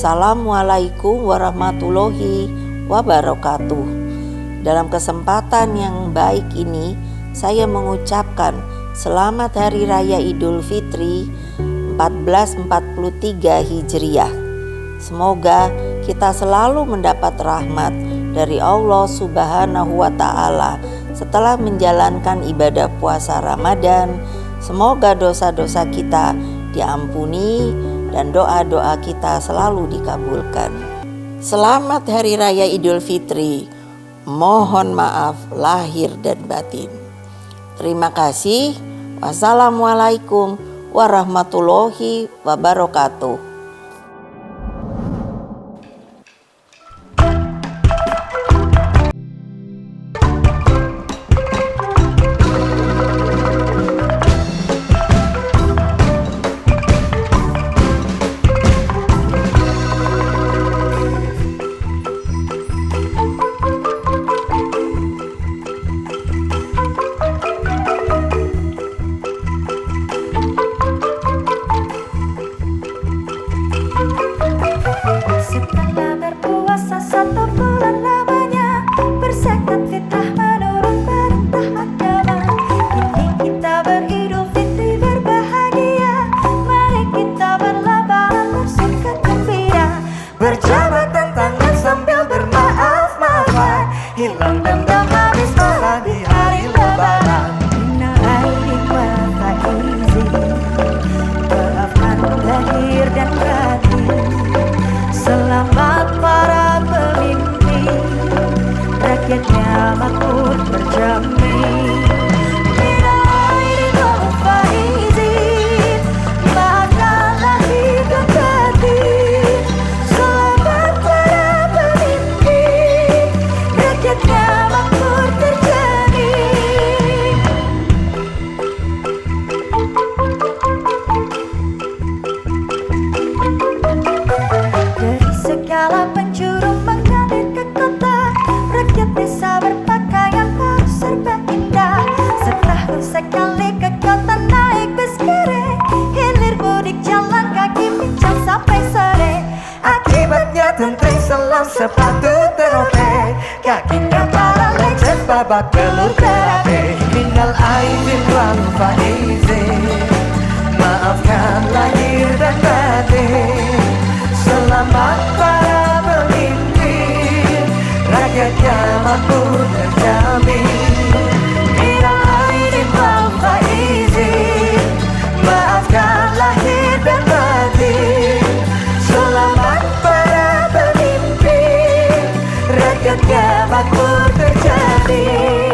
Wassalamualaikum warahmatullahi wabarakatuh. Dalam kesempatan yang baik ini, saya mengucapkan Selamat Hari Raya Idul Fitri 1443 Hijriah. Semoga kita selalu mendapat rahmat dari Allah Subhanahu wa Ta'ala setelah menjalankan ibadah puasa Ramadan. Semoga dosa-dosa kita diampuni dan doa-doa kita selalu dikabulkan. Selamat Hari Raya Idul Fitri. Mohon maaf lahir dan batin. Terima kasih. Wassalamualaikum warahmatullahi wabarakatuh. Berjabatan tangan sambil bermaaf-maafan, hilang dendam habis marah di hari lebaran. Inna aidin wa faizin, maafkan lahir dan batin. Selamat para pemimpin, rakyatnya makmur berjamin. Inna aidin wa faizin, maafkan lahir dan batin. Segala penjuru mengalir ke kota, rakyat desa berpakaian baru serba indah. Setahun sekali ke kota naik bis kere, hilir mudik jalan kaki pincang sampai sore. Akibatnya tentri selam sepatu terobek, kakinya para lecet babak belur terape. Minal aidin wal faizin, maafkan lahir dan batin. Selamat para pemimpin, rakyatnya makmur terjamin. Minal aidin wal faizin, maafkan lahir dan batin. Selamat para pemimpin, rakyatnya makmur terjamin.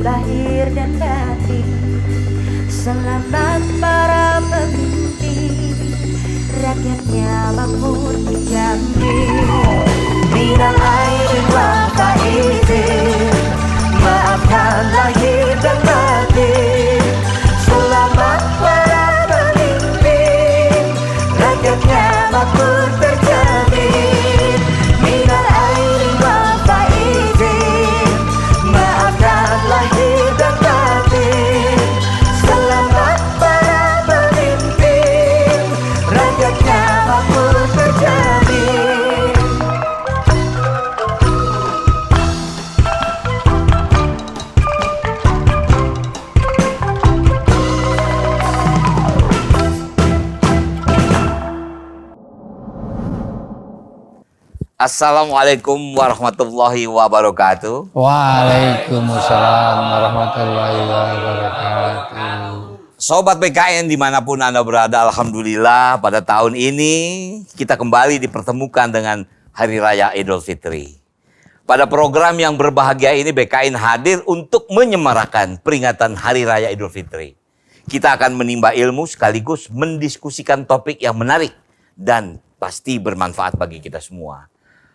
Lahir dan batin, selamat para pemimpin, rakyatnya makmur dijamin. Minal aidin wal faizin, maafkan lahir dan batin. Selamat para pemimpin, rakyatnya makmur terjamin. Minal aidin wal faizin, maafkan lahir dan batin. Selamat para pemimpin, rakyatnya makmur terjamin. Assalamualaikum warahmatullahi wabarakatuh. Waalaikumsalam warahmatullahi wabarakatuh. Sobat PKN dimanapun Anda berada, alhamdulillah pada tahun ini kita kembali dipertemukan dengan Hari Raya Idul Fitri. Pada program yang berbahagia ini BKN hadir untuk menyemarakan peringatan Hari Raya Idul Fitri. Kita akan menimba ilmu sekaligus mendiskusikan topik yang menarik dan pasti bermanfaat bagi kita semua.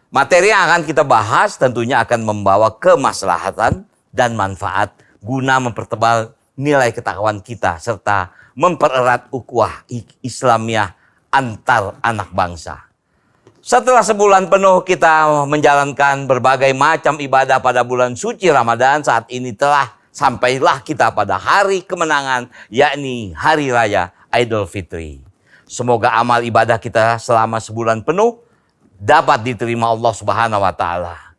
Materi yang akan kita bahas tentunya akan membawa kemaslahatan dan manfaat guna mempertebal nilai ketakwaan kita serta mempererat ukhuwah Islamiyah antar anak bangsa. Setelah sebulan penuh kita menjalankan berbagai macam ibadah pada bulan suci Ramadan, saat ini sampailah kita pada hari kemenangan, yakni Hari Raya Idul Fitri. Semoga amal ibadah kita selama sebulan penuh dapat diterima Allah Subhanahu wa Ta'ala.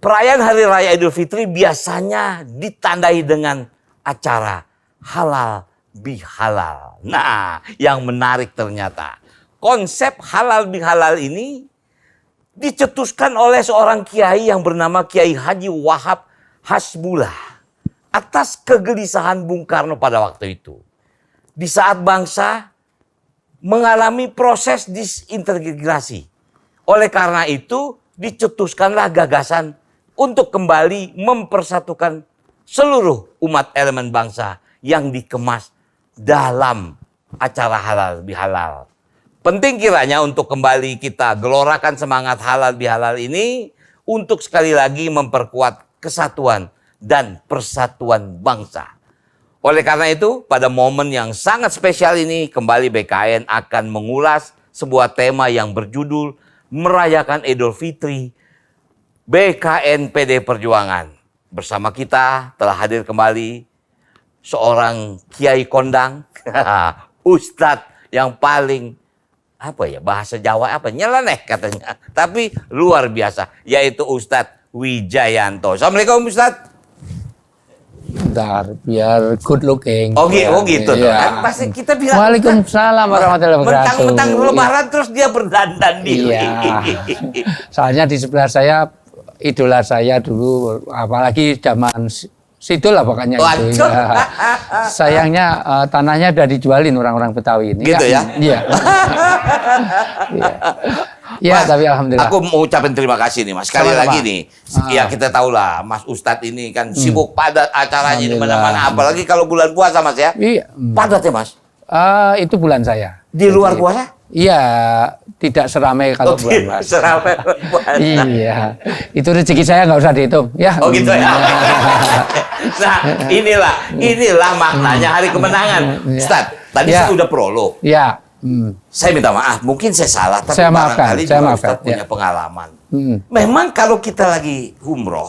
Perayaan Hari Raya Idul Fitri biasanya ditandai dengan acara halal bihalal. Nah, yang menarik ternyata konsep halal bihalal ini dicetuskan oleh seorang kiai yang bernama Kiai Haji Wahab Hasbullah atas kegelisahan Bung Karno pada waktu itu. Di saat bangsa mengalami proses disintegrasi. Oleh karena itu dicetuskanlah gagasan untuk kembali mempersatukan seluruh umat elemen bangsa yang dikemas dalam acara halal bihalal. Penting kiranya untuk kembali kita gelorakan semangat halal bihalal ini untuk sekali lagi memperkuat kesatuan dan persatuan bangsa. Oleh karena itu, pada momen yang sangat spesial ini, kembali BKN akan mengulas sebuah tema yang berjudul Merayakan Idul Fitri BKN PD Perjuangan. Bersama kita telah hadir kembali seorang kiai kondang, ustadz yang paling bahasa Jawa nyeleneh katanya, tapi luar biasa, yaitu Ustadz Wijayanto. Assalamualaikum Ustadz. Bentar, biar good looking. Oh gitu tuh. Iya. Kan pasti kita bilang. Waalaikumsalam warahmatullahi wabarakatuh. Mentang-mentang lebaran terus dia berdandan diri. Iya. Soalnya di sebelah saya idola saya dulu, apalagi zaman Sidul lah pokoknya itu. Ya. Sayangnya tanahnya udah dijualin orang-orang Betawi ini. Gitu ya? Iya. Iya, tapi alhamdulillah. Aku mau ucapin terima kasih nih Mas. Sekali lagi nih. Ya kita tahu lah Mas Ustadz ini kan sibuk padat acaranya di mana-mana. Apalagi kalau bulan puasa Mas ya. Iya. Padat ya Mas? Itu bulan saya. Di luar puasa? Iya, tidak seramai kalau bulan puasa. Seramai puasa. Iya, itu rezeki saya nggak usah dihitung. Ya. Oh gitu ya. Nah inilah maknanya hari kemenangan. Ustaz, tadi saya udah prolog. Ya. Saya minta maaf, mungkin saya salah, tapi saya maafkan, barangkali Ustaz punya pengalaman. Memang kalau kita lagi umroh,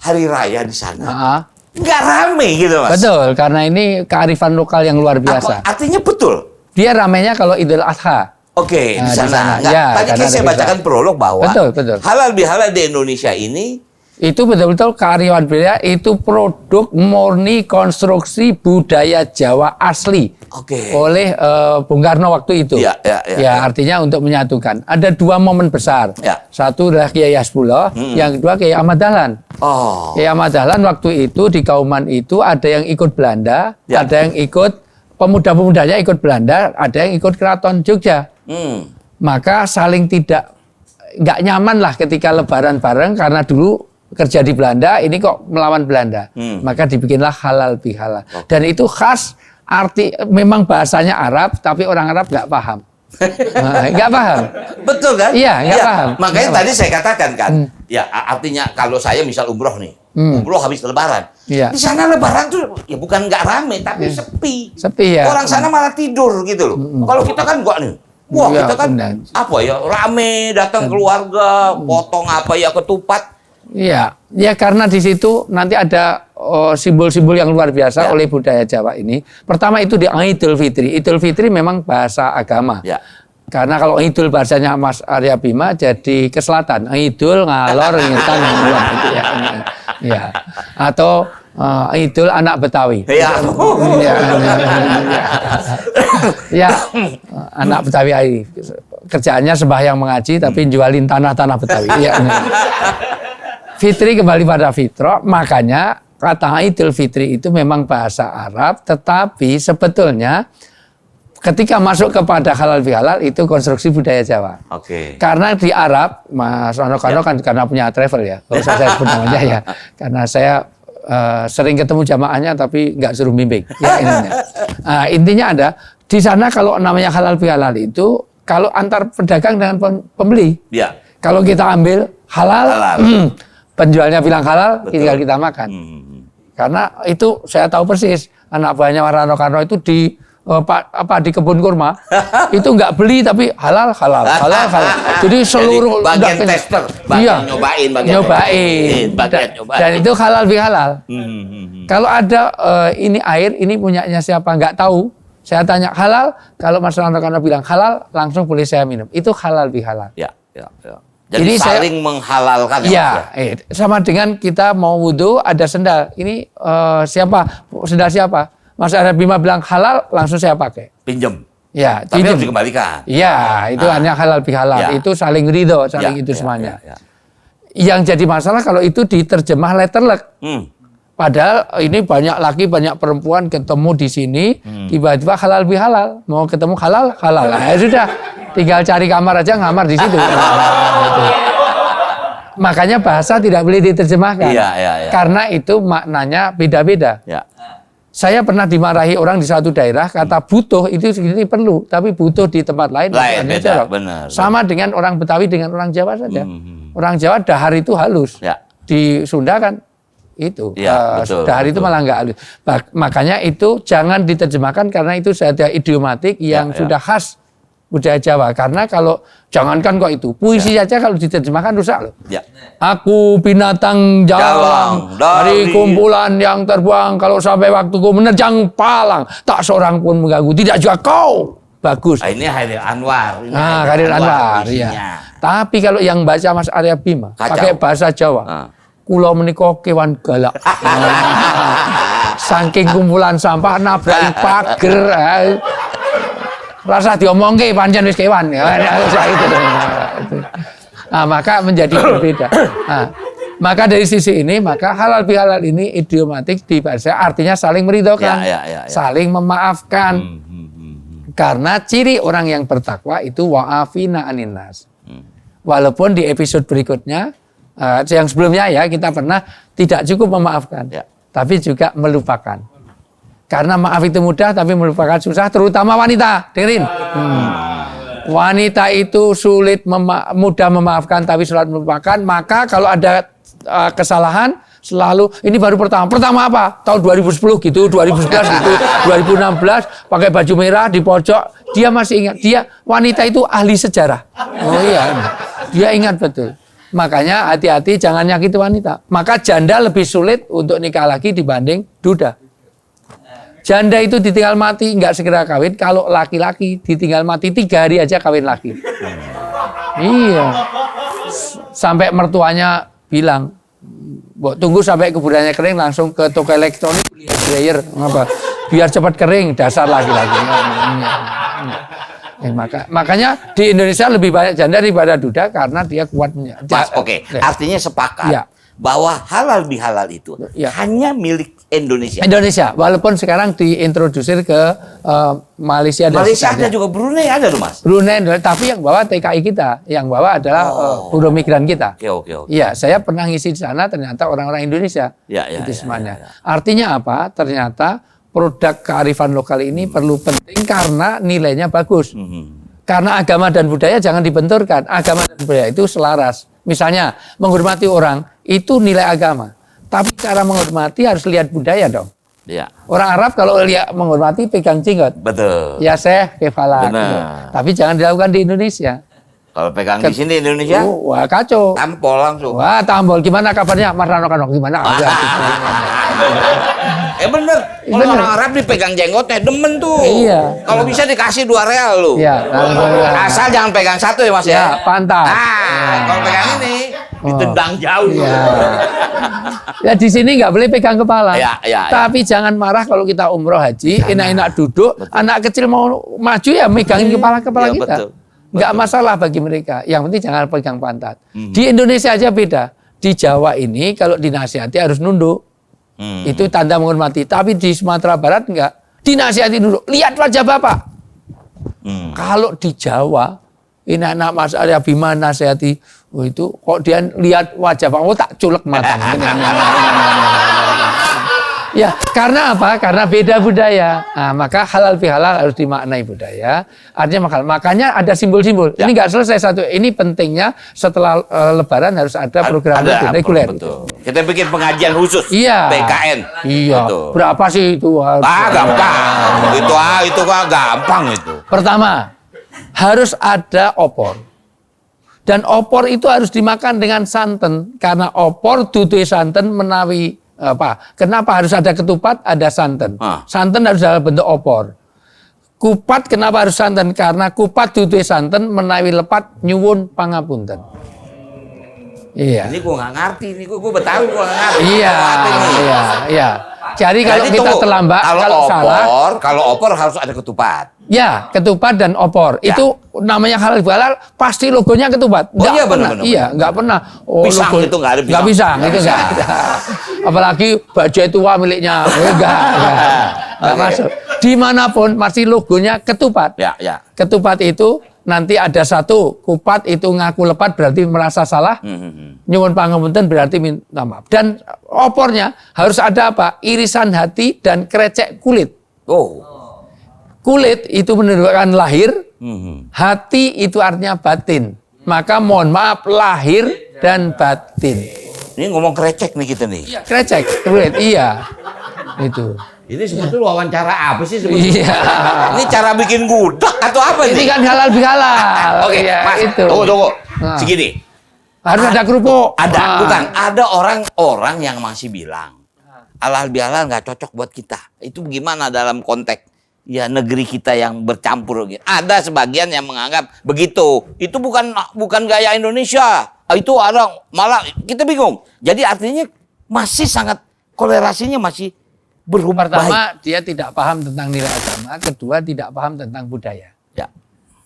hari raya di sana, nggak rame gitu Mas. Betul, karena ini kearifan lokal yang luar biasa. Artinya betul. Dia ramainya kalau Idul Adha. Oke, di sana. Ya, tadi kan saya bacakan prolog bahwa betul. halal bihalal di Indonesia ini itu betul-betul kearifan budaya, itu produk murni konstruksi budaya Jawa asli oleh Bung Karno waktu itu. Ya, artinya untuk menyatukan. Ada dua momen besar. Satu adalah Kiai Hasbullah, yang kedua Kiai Ahmad Dahlan. Kiai Ahmad Dahlan waktu itu di Kauman itu ada yang ikut Belanda, ada yang ikut pemuda-pemudanya ikut Belanda, ada yang ikut Keraton Jogja. Maka saling nggak nyaman lah ketika lebaran bareng karena dulu kerja di Belanda, ini kok melawan Belanda. Maka dibikinlah halal bihalal. Dan itu khas memang bahasanya Arab, tapi orang Arab nggak paham. Nggak paham. Betul kan? Iya, nggak paham. Makanya tadi saya katakan kan, ya artinya kalau saya misal umroh nih, umroh habis lebaran. Di sana lebaran tuh ya bukan nggak rame, tapi sepi. Sepi ya. Orang sana malah tidur gitu loh. Kalau kita kan enggak nih. Wah, kita kan rame, datang keluarga, potong ketupat. Iya, ya karena di situ nanti ada simbol-simbol yang luar biasa oleh budaya Jawa ini. Pertama itu di Idul Fitri. Idul Fitri memang bahasa agama. Karena kalau Idul bahasanya Mas Arya Bima jadi ke selatan. Idul ngalor ngitan ngulon itu ya. Ya. Atau Idul anak Betawi. Ya, anak Betawi kerjaannya sembahyang mengaji tapi jualin tanah-tanah Betawi. Fitri kembali pada fitrah, makanya kata Idul Fitri itu memang bahasa Arab, tetapi sebetulnya ketika masuk kepada halal bihalal itu konstruksi budaya Jawa. Oke. Karena di Arab, Mas Rano kan karena punya travel ya, kalau saya sebut namanya ya, karena saya sering ketemu jamaahnya tapi nggak suruh bimbing. Ya, intinya ada di sana kalau namanya halal bihalal itu kalau antar pedagang dengan pembeli. Ya. Kalau kita ambil halal. Penjualnya bilang halal, tinggal kita makan. Karena itu saya tahu persis anak buahnya Rano Karno itu di di kebun kurma itu nggak beli tapi halal. Jadi seluruh bagian tester, bagian nyobain. Dan itu halal bihalal. Kalau ada ini air, ini punyanya siapa nggak tahu. Saya tanya halal, kalau Mas Rano Karno bilang halal, langsung boleh saya minum. Itu halal bihalal. Ya. Jadi ini saling menghalalkan. Ya, sama dengan kita mau wudhu ada sendal. Ini siapa? Sendal siapa? Mas Arya Bima bilang halal, langsung saya pakai. Pinjem. Ya, tapi harus dikembalikan. Ya, itu hanya halal bihalal. Ya. Itu saling ridho, saling itu semuanya. Yang jadi masalah kalau itu diterjemah letterlek. Padahal ini banyak laki, banyak perempuan ketemu di sini, tiba-tiba halal bihalal. Mau ketemu halal. Ya sudah, tinggal cari kamar aja, ngamar di situ. Makanya bahasa tidak boleh diterjemahkan. Karena itu maknanya beda-beda. Saya pernah dimarahi orang di satu daerah, kata butuh itu segini perlu, tapi butuh di tempat lain. Beda, benar. Sama dengan orang Betawi dengan orang Jawa saja. Orang Jawa dahar itu halus. Di Sunda kan itu. Dahar itu malah nggak halus. Makanya itu jangan diterjemahkan karena itu sudah idiomatik yang sudah khas budaya Jawa. Karena kalau jangankan kok itu, puisi saja kalau diterjemahkan rusak loh. Aku binatang jalang dari kumpulan yang terbuang, kalau sampai waktuku menerjang palang, tak seorang pun mengganggu, tidak juga kau. Bagus. Ini Khairil Anwar. Khairil Anwar, iya. Tapi kalau yang baca Mas Arya Bima, pakai bahasa Jawa, kula menika kewan galak. Saking kumpulan sampah nabraki pager. Rasa diomongke pancen wis kewan ya. Maka menjadi berbeda. Maka dari sisi ini, maka halal bihalal ini idiomatik di bahasa artinya saling meridhokan, saling memaafkan. Karena ciri orang yang bertakwa itu wa'afina anin nas. Walaupun di episode berikutnya yang sebelumnya ya kita pernah tidak cukup memaafkan, tapi juga melupakan. Karena maaf itu mudah, tapi melupakan susah, terutama wanita. Dengerin. Wanita itu sulit mudah memaafkan, tapi sulit melupakan. Maka kalau ada kesalahan, selalu ini baru pertama. Pertama apa? Tahun 2010 gitu, 2011 gitu, 2016 pakai baju merah di pojok. Dia masih ingat. Wanita itu ahli sejarah. Oh iya, dia ingat betul. Makanya hati-hati jangan nyakiti wanita. Maka janda lebih sulit untuk nikah lagi dibanding duda. Janda itu ditinggal mati nggak segera kawin. Kalau laki-laki ditinggal mati 3 hari aja kawin lagi. Iya. Sampai mertuanya bilang, tunggu sampai kuburannya kering langsung ke toko elektronik beli hair dryer, biar cepat kering. Dasar laki-laki. Makanya di Indonesia lebih banyak janda daripada duda karena dia kuat. Artinya sepakat bahwa halal bihalal itu hanya milik Indonesia. Walaupun sekarang diintrodusir ke Malaysia dan ada juga, Brunei ada loh Mas. Brunei, tapi yang bawa TKI kita, yang bawa adalah buruh migran kita. Oke. Iya, saya pernah ngisi di sana, ternyata orang-orang Indonesia. Itu semuanya. Artinya apa? Ternyata produk kearifan lokal ini perlu penting karena nilainya bagus. Karena agama dan budaya jangan dibenturkan. Agama dan budaya itu selaras. Misalnya menghormati orang itu nilai agama. Tapi cara menghormati harus lihat budaya dong. Orang Arab kalau lihat menghormati pegang jenggot. Betul. Ya Syekh kefala. Gitu. Tapi jangan dilakukan di Indonesia. Kalau pegang di sini Indonesia, wah kacau. Tampol langsung. Wah tampol. Gimana kabarnya Mas Rano Karno? Gimana? Bener. Kalau orang Arab dipegang jenggotnya demen tuh. Iya. Kalau bisa dikasih 2 real lu. Iya. Asal jangan pegang 1 ya Mas ya. Pantat. Kalau pegang ini ditendang jauh. Ya di sini nggak boleh pegang kepala. Tapi jangan marah kalau kita umroh haji, enak-enak duduk. Anak kecil mau maju ya megangin kepala kita. Nggak masalah bagi mereka. Yang penting jangan pegang pantat. Di Indonesia aja beda. Di Jawa ini kalau dinasihati harus nunduk. Itu tanda menghormati. Tapi di Sumatera Barat enggak. Dinasihati dulu. Lihat wajah Bapak. Kalau di Jawa, ini anak Mas Arya Bima nasihati, itu kok dia lihat wajah Pak, tak culek mata. Ya, karena apa? Karena beda budaya. Nah, maka halal bihalal harus dimaknai budaya. Artinya makanya ada simbol-simbol. Ya. Ini nggak selesai satu. Ini pentingnya setelah Lebaran harus ada program reguler. Betul. Kita bikin pengajian khusus. Iya. PKN. Iya. Betul. Berapa sih itu? Gampang. Itu kan gampang itu. Pertama, harus ada opor. Dan opor itu harus dimakan dengan santan. Karena opor duduh santan menawi kenapa harus ada ketupat, ada santan. Santan harus dalam bentuk opor. Kupat kenapa harus santan? Karena kupat duduh santan menawi lepat nyuwun pangapunten. Iya. Ini gue nggak ngerti, ini gue Betawi gue nggak ngerti. Iya. Jadi kalau kita terlambat, kalau salah. Kalau opor harus ada ketupat. Ya, ketupat dan opor. Ya. Itu namanya halal bihalal, pasti logonya ketupat. Iya benar. Iya, nggak pernah. Pisang logo, itu nggak ada pisang. Nggak pisang, itu nggak ada. Apalagi bajai tua miliknya, nggak masuk. Dimanapun masih logonya ketupat. Ya. Ketupat itu nanti ada satu kupat itu ngaku lepat berarti merasa salah. Nyuwun pangapunten berarti minta maaf. Dan opornya harus ada apa? Irisan hati dan krecek kulit. Kulit itu menunjukkan lahir, hati itu artinya batin. Maka mohon maaf lahir dan batin. Ini ngomong krecek nih kita nih. Iya, krecek kulit, iya. Itu. Ini sebetulnya wawancara apa sih sebetulnya? Iya. Ini cara bikin gudeg atau apa ini nih? Ini kan halal bihalal. Oke, ya, Mas, itu. tunggu. Segini. Harus ada kerupuk. Ada orang-orang yang masih bilang halal bihalal nggak cocok buat kita. Itu bagaimana dalam konteks ya negeri kita yang bercampur gitu. Ada sebagian yang menganggap begitu. Itu bukan gaya Indonesia. Itu orang malah kita bingung. Jadi artinya masih sangat kolerasinya masih berubah. Pertama, dia tidak paham tentang nilai agama. Kedua, tidak paham tentang budaya. Ya.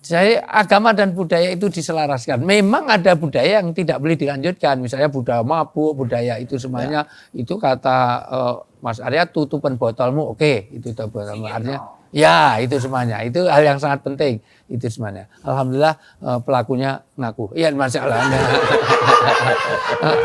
Jadi agama dan budaya itu diselaraskan. Memang ada budaya yang tidak boleh dilanjutkan. Misalnya budaya mabuk, budaya itu semuanya. Itu kata Mas Arya, tutupan botolmu. Oke, itu botolmu. Artinya ya, itu semuanya. Itu hal yang sangat penting. Itu semuanya. Alhamdulillah pelakunya ngaku. Iya, Masya Allah.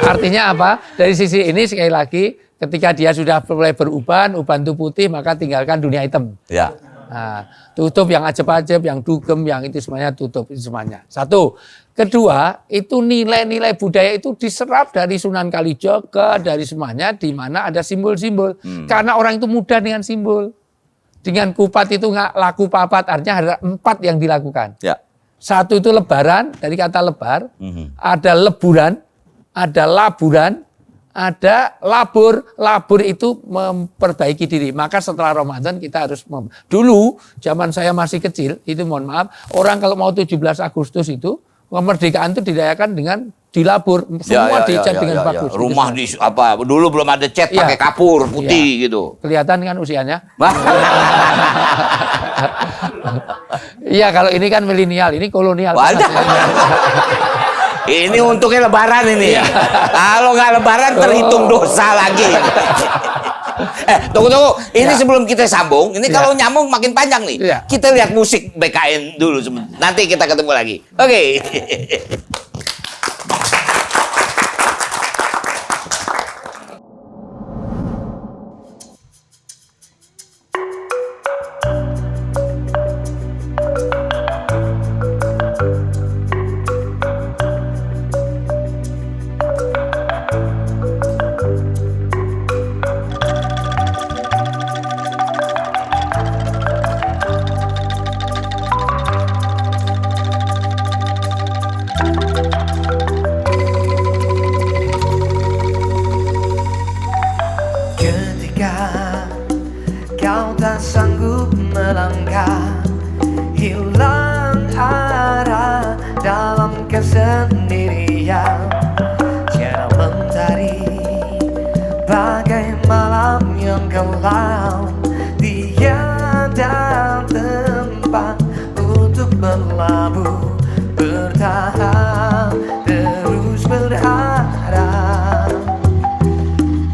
Artinya apa? Dari sisi ini sekali lagi, ketika dia sudah mulai beruban itu putih, maka tinggalkan dunia hitam. Ya. Nah, tutup yang ajab-ajab, yang dugem, yang itu semuanya tutup. Itu semuanya. Satu. Kedua, itu nilai-nilai budaya itu diserap dari Sunan Kalijaga, dari semuanya, di mana ada simbol-simbol. Karena orang itu mudah dengan simbol. Dengan kupat itu nggak laku papat, artinya ada 4 yang dilakukan. Ya. Satu itu lebaran, dari kata lebar. Ada leburan, ada laburan, ada labur. Labur itu memperbaiki diri. Maka setelah Ramadan kita harus dulu zaman saya masih kecil, itu mohon maaf, orang kalau mau 17 Agustus itu kemerdekaan itu dirayakan dengan dilabur, semua dicat dengan bagus. Rumah di apa? Dulu belum ada cat pakai kapur putih gitu. Kelihatan kan usianya? Iya, kalau ini kan milenial, ini kolonial. Ini untungnya lebaran ini. Kalau nggak lebaran terhitung dosa lagi. Tunggu. Ini sebelum kita sambung, ini kalau nyambung makin panjang nih. Kita lihat musik BKN dulu. Nanti kita ketemu lagi. Oke. Sanggup melangkah, hilang arah dalam kesendirian. Tiada mentari bagai malam yang kelam, tiada tempat untuk berlabuh, bertahan, terus berharap.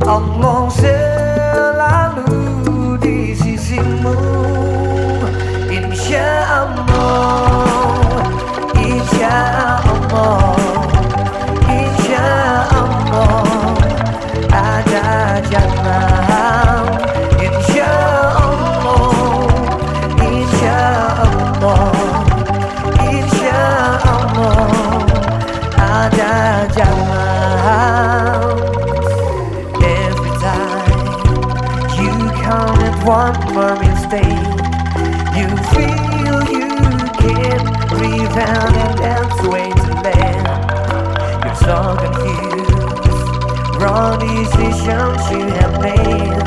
Allah selalu di sisimu, insya Allah. one more mistake. You feel you can't breathe out, and that's way too late. You're so confused, wrong decisions you have made.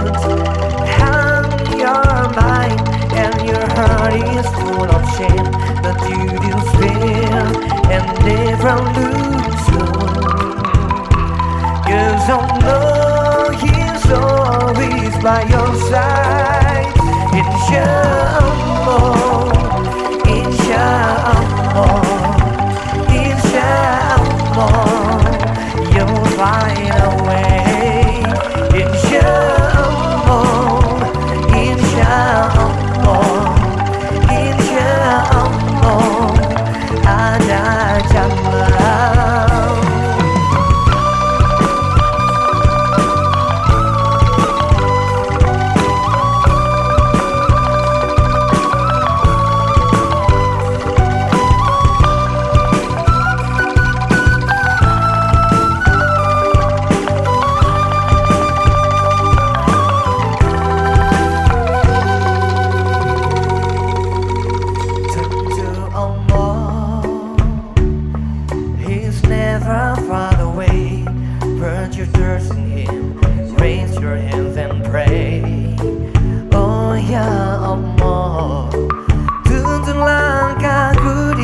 Hang your mind and your heart is full of shame, but you do spin and never lose hope. 'Cause I know He's always by your side. Insyaallah, Insyaallah, Insyaallah, you'll find a way. Insyaallah, Insyaallah, Insyaallah, ada jalan.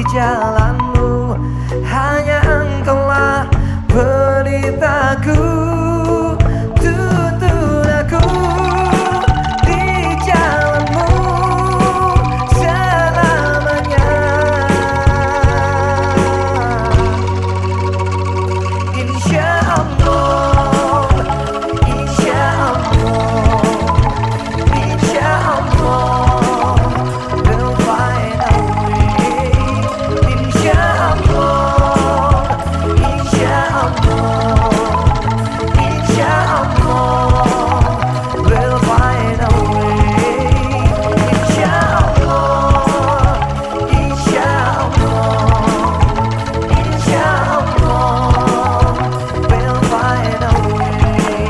Jalanmu, hanya Engkaulah pelitaku. Tuntun aku di jalanmu selamanya. Insyaallah, Insyaallah, Insyaallah, we'll find a way. Insyaallah, Insyaallah, Insyaallah, we'll find a way. Insyaallah, Insyaallah, Insyaallah, we'll find a way.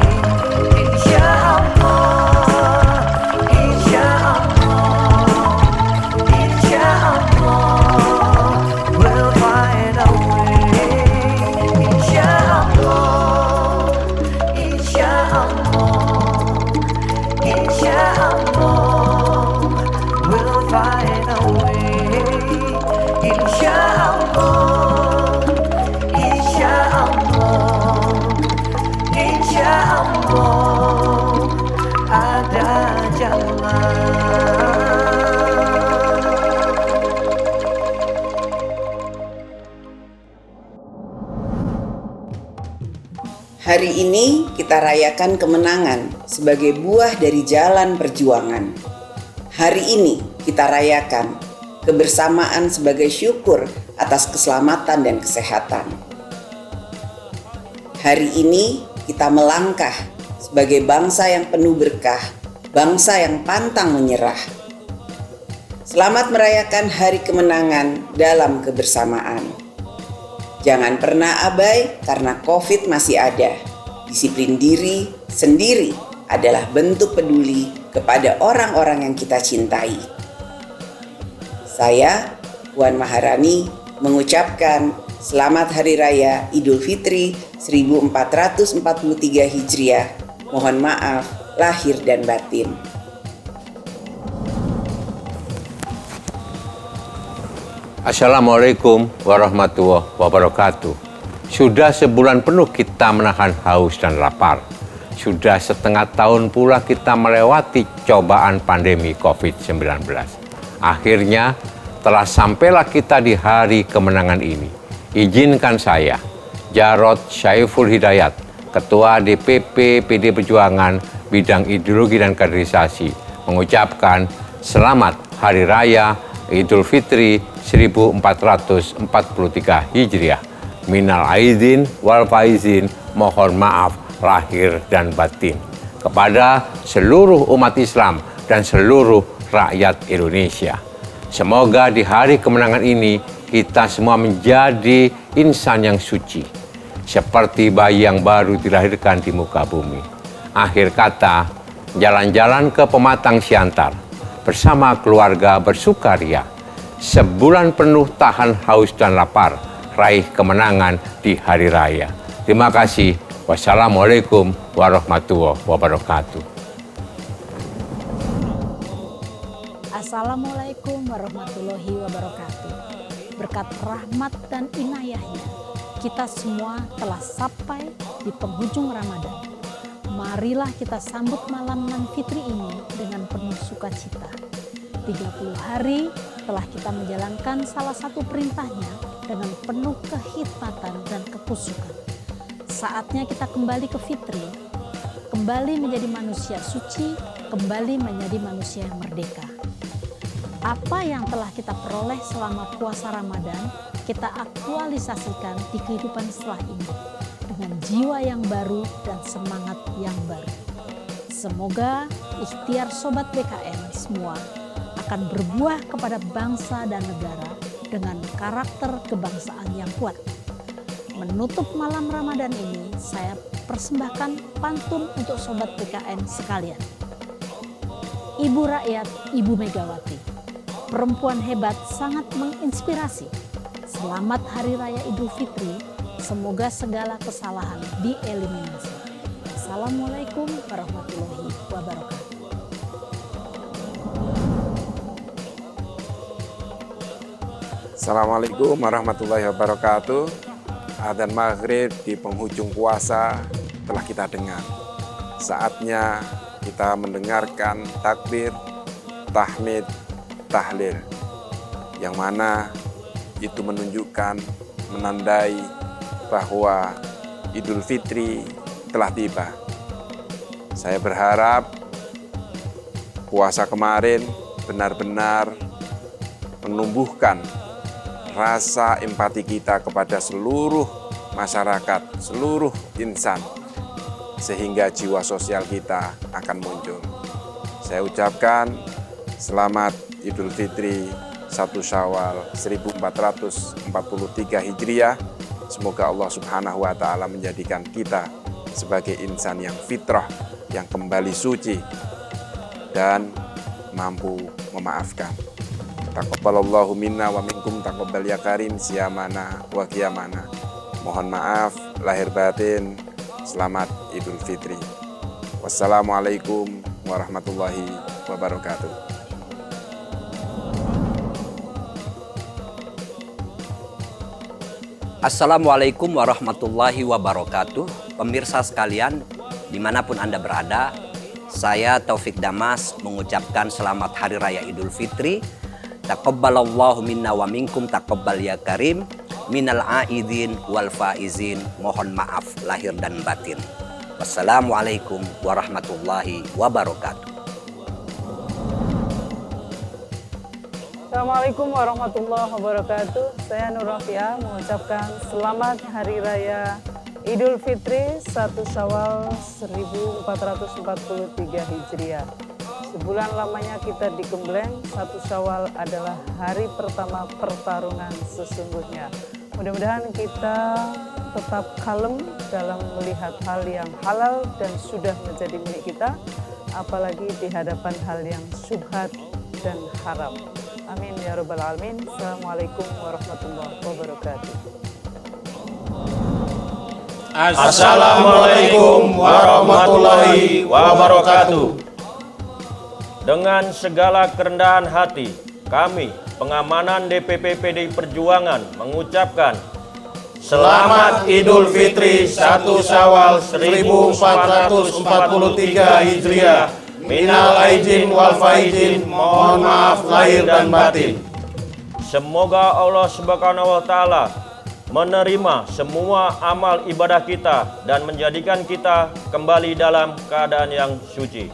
Insyaallah, Insyaallah, Insyaallah, we'll find a way. Insyaallah, Insyaallah, Insyaallah, we'll find a way. Insyaallah, Insyaallah, Insyaallah, ada jalan. Hari ini kita rayakan kemenangan sebagai buah dari jalan perjuangan. Hari ini kita rayakan kebersamaan sebagai syukur atas keselamatan dan kesehatan. Hari ini kita melangkah sebagai bangsa yang penuh berkah, bangsa yang pantang menyerah. Selamat merayakan hari kemenangan dalam kebersamaan. Jangan pernah abai karena COVID masih ada. Disiplin diri sendiri adalah bentuk peduli kepada orang-orang yang kita cintai. Saya, Puan Maharani, mengucapkan Selamat Hari Raya Idul Fitri 1443 Hijriah. Mohon maaf lahir dan batin. Assalamualaikum warahmatullahi wabarakatuh. Sudah sebulan penuh kita menahan haus dan lapar. Sudah setengah tahun pula kita melewati cobaan pandemi COVID-19. Akhirnya telah sampailah kita di hari kemenangan ini. Izinkan saya, Jarod Syaiful Hidayat, Ketua DPP PD Perjuangan Bidang Ideologi dan Kaderisasi, mengucapkan Selamat Hari Raya Idul Fitri 1443 Hijriah. Minal aidin wal faizin, mohon maaf lahir dan batin kepada seluruh umat Islam dan seluruh rakyat Indonesia. Semoga di hari kemenangan ini kita semua menjadi insan yang suci, seperti bayi yang baru dilahirkan di muka bumi. Akhir kata, jalan-jalan ke Pematang Siantar, bersama keluarga bersukaria. Sebulan penuh tahan haus dan lapar, raih kemenangan di hari raya. Terima kasih. Wassalamualaikum warahmatullahi wabarakatuh. Assalamualaikum warahmatullahi wabarakatuh. Berkat rahmat dan inayahnya, kita semua telah sampai di penghujung Ramadan. Marilah kita sambut malam nan fitri ini dengan penuh sukacita. 30 hari telah kita menjalankan salah satu perintahnya dengan penuh kehikmatan dan kekusukan. Saatnya kita kembali ke fitri, kembali menjadi manusia suci, kembali menjadi manusia yang merdeka. Apa yang telah kita peroleh selama puasa Ramadan, kita aktualisasikan di kehidupan setelah ini dengan jiwa yang baru dan semangat yang baru. Semoga ikhtiar Sobat BKN semua akan berbuah kepada bangsa dan negara dengan karakter kebangsaan yang kuat. Menutup malam Ramadan ini, saya persembahkan pantun untuk Sobat BKN sekalian. Ibu rakyat, Ibu Megawati, perempuan hebat sangat menginspirasi. Selamat Hari Raya Idul Fitri, semoga segala kesalahan dieliminasi. Assalamualaikum warahmatullahi wabarakatuh. Assalamualaikum warahmatullahi wabarakatuh. Adzan maghrib di penghujung puasa telah kita dengar. Saatnya kita mendengarkan takbir, tahmid, tahlil. Yang mana itu menunjukkan, menandai bahwa Idul Fitri telah tiba. Saya berharap puasa kemarin benar-benar menumbuhkan rasa empati kita kepada seluruh masyarakat, seluruh insan, sehingga jiwa sosial kita akan muncul. Saya ucapkan selamat Idul Fitri 1 Syawal 1443 Hijriah. Semoga Allah Subhanahu wa Ta'ala menjadikan kita sebagai insan yang fitrah, yang kembali suci dan mampu memaafkan. Taqabbalallahu minna wa minkum taqabbal ya karim siyamana wa qiyamana. Mohon maaf lahir batin. Selamat Idul Fitri. Wassalamualaikum warahmatullahi wabarakatuh. Assalamualaikum warahmatullahi wabarakatuh. Pemirsa sekalian, dimanapun Anda berada, saya Taufik Damas mengucapkan selamat Hari Raya Idul Fitri. Taqabbalallahu minna wa minkum taqabbal ya karim, minal aidin wal faizin. Mohon maaf lahir dan batin. Wassalamualaikum warahmatullahi wabarakatuh. Assalamualaikum warahmatullahi wabarakatuh. Saya Nur Rafia mengucapkan selamat Hari Raya Idul Fitri 1 Syawal 1443 Hijriah. Sebulan lamanya kita digembleng, 1 Syawal adalah hari pertama pertarungan sesungguhnya. Mudah-mudahan kita tetap kalem dalam melihat hal yang halal dan sudah menjadi milik kita, apalagi di hadapan hal yang syubhat dan haram. Amin ya rabbal alamin. Assalamualaikum warahmatullahi wabarakatuh. Assalamualaikum warahmatullahi wabarakatuh. Dengan segala kerendahan hati, kami, pengamanan DPP PDI Perjuangan, mengucapkan Selamat Idul Fitri 1 Syawal 1443 Hijriah. Minal aidin wal faizin, mohon maaf lahir dan batin. Semoga Allah Subhanahu wa Ta'ala menerima semua amal ibadah kita dan menjadikan kita kembali dalam keadaan yang suci.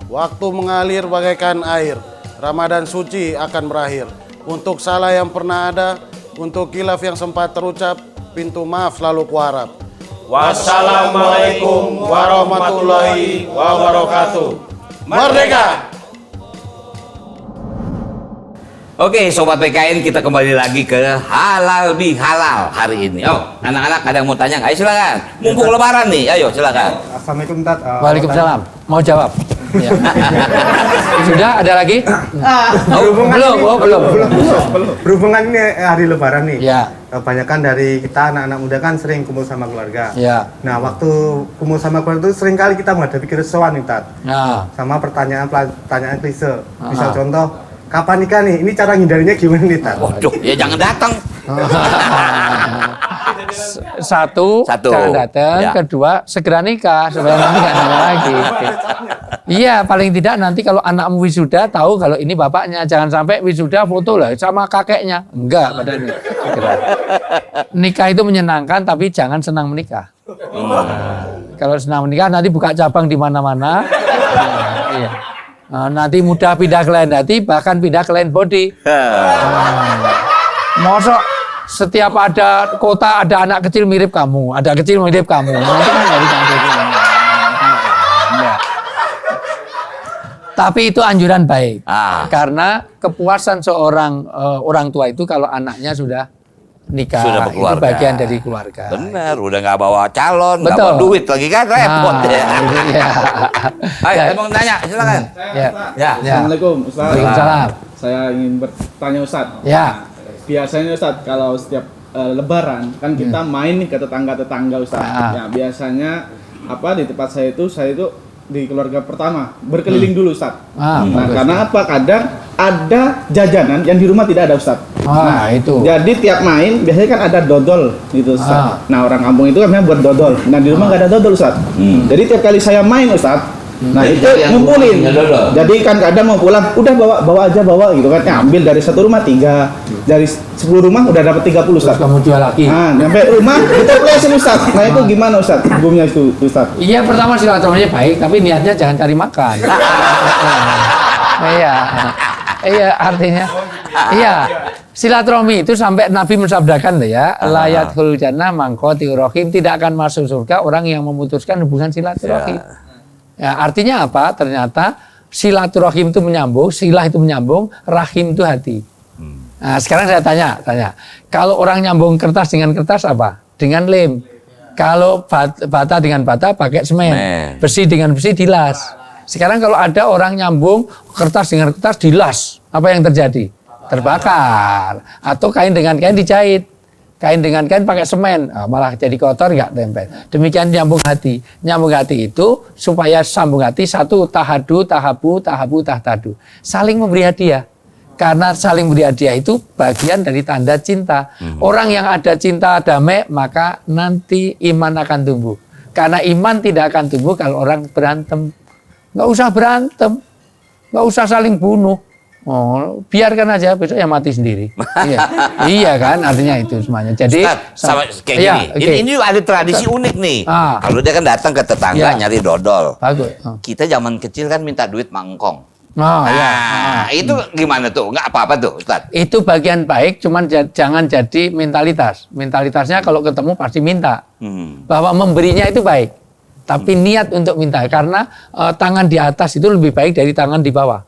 Waktu mengalir bagaikan air, Ramadan suci akan berakhir. Untuk salah yang pernah ada, untuk khilaf yang sempat terucap, pintu maaf selalu kuharap. Wassalamualaikum warahmatullahi wabarakatuh. Merdeka! Oke, Sobat PKN, kita kembali lagi ke halal bihalal hari ini. Oh, anak-anak ada yang mau tanya? Ayo silakan. Mumpung lebaran nih, ayo silakan. Assalamualaikum Tat. Waalaikumsalam. Mau jawab? Ya. Sudah ada lagi? Belum. Berhubungan ini hari lebaran nih. Ya. Kebanyakan dari kita anak-anak muda kan sering kumpul sama keluarga. Ya. Nah, waktu kumpul sama keluarga itu sering kali kita menghadapi keresahan nih, Tat. Ya. Sama pertanyaan klise. Misal contoh, kapan nikah nih? Ini cara ngindarinya gimana nih, Tat? Waduh, ya jangan datang. Satu, jangan datang. Ya. Kedua, segera nikah supaya nanti nggak nanya lagi. Iya, paling tidak nanti kalau anakmu wisuda tahu kalau ini bapaknya. Jangan sampai wisuda foto lah sama kakeknya. Enggak, padahal segera. Nikah itu menyenangkan, tapi jangan senang menikah. Kalau senang menikah nanti buka cabang di mana-mana. Iya. Nanti mudah pindah ke lain hati, bahkan pindah ke lain body. Mosok setiap ada kota ada anak kecil mirip kamu, ada kecil mirip kamu. Nanti kan jadi Tapi itu anjuran baik. Karena kepuasan seorang orang tua itu kalau anaknya sudah nikah, sudah berkeluarga. Itu bagian dari keluarga. Benar, udah nggak bawa calon, nggak bawa duit lagi kan repot ya. Ayo, mau nanya, silakan. Assalamualaikum, Ustaz. Waalaikumsalam. Saya ingin bertanya, Ustaz. Ya. Biasanya, Ustaz, kalau setiap Lebaran kan kita main nih ke tetangga-tetangga, Ustaz. Ya, biasanya di tempat saya itu di keluarga pertama berkeliling dulu, Ustaz. Karena apa? Kadang ada jajanan yang di rumah tidak ada, Ustaz. Itu. Jadi tiap main biasanya kan ada dodol gitu, Ustaz. Nah, orang kampung itu kan buat dodol. Nah, di rumah nggak ada dodol, Ustaz. Jadi tiap kali saya main, Ustaz, itu ngumpulin. Jadi kan kadang mau pulang, udah bawa aja gitu kan. Ambil dari satu rumah 3, dari 10 rumah udah dapat 30, Ustaz. Kamu jual lagi. Sampai rumah kita plesin, Ustaz. Nah, itu gimana, Ustaz? Hukumnya itu, Ustaz? Iya, pertama silaturahminya baik, tapi niatnya jangan cari makan. Iya, artinya silaturahmi itu sampai Nabi mensabdakan ya, layatul jannah mangqatiu rahim, tidak akan masuk surga orang yang memutuskan hubungan silaturahim. Ya, artinya apa? Ternyata silaturahim itu menyambung, silah itu menyambung, rahim itu hati. Nah, sekarang saya tanya, kalau orang nyambung kertas dengan kertas apa? Dengan lem. Kalau bata dengan bata pakai semen. Besi dengan besi dilas. Sekarang kalau ada orang nyambung kertas dengan kertas dilas, apa yang terjadi? Terbakar. Atau kain dengan kain dijahit. Kain dengan kain pakai semen, malah jadi kotor, nggak tempel. Demikian nyambung hati. Nyambung hati itu supaya sambung hati, satu, tahadu, tahabu, tahtadu. Saling memberi hadiah. Karena saling memberi hadiah itu bagian dari tanda cinta. Orang yang ada cinta damai, maka nanti iman akan tumbuh. Karena iman tidak akan tumbuh kalau orang berantem. Nggak usah berantem. Nggak usah saling bunuh. Biarkan aja, besok yang mati sendiri. Iya kan, artinya itu semuanya. Jadi sama kayak gini. Ini ada tradisi unik nih. Kalau dia kan datang ke tetangga nyari dodol. Kita zaman kecil kan minta duit mangkong. Itu gimana tuh? Nggak apa-apa tuh, Ustaz? Itu bagian baik, cuman jangan jadi mentalitas. Mentalitasnya kalau ketemu pasti minta. Bahwa memberinya itu baik. Tapi niat untuk minta, karena tangan di atas itu lebih baik dari tangan di bawah.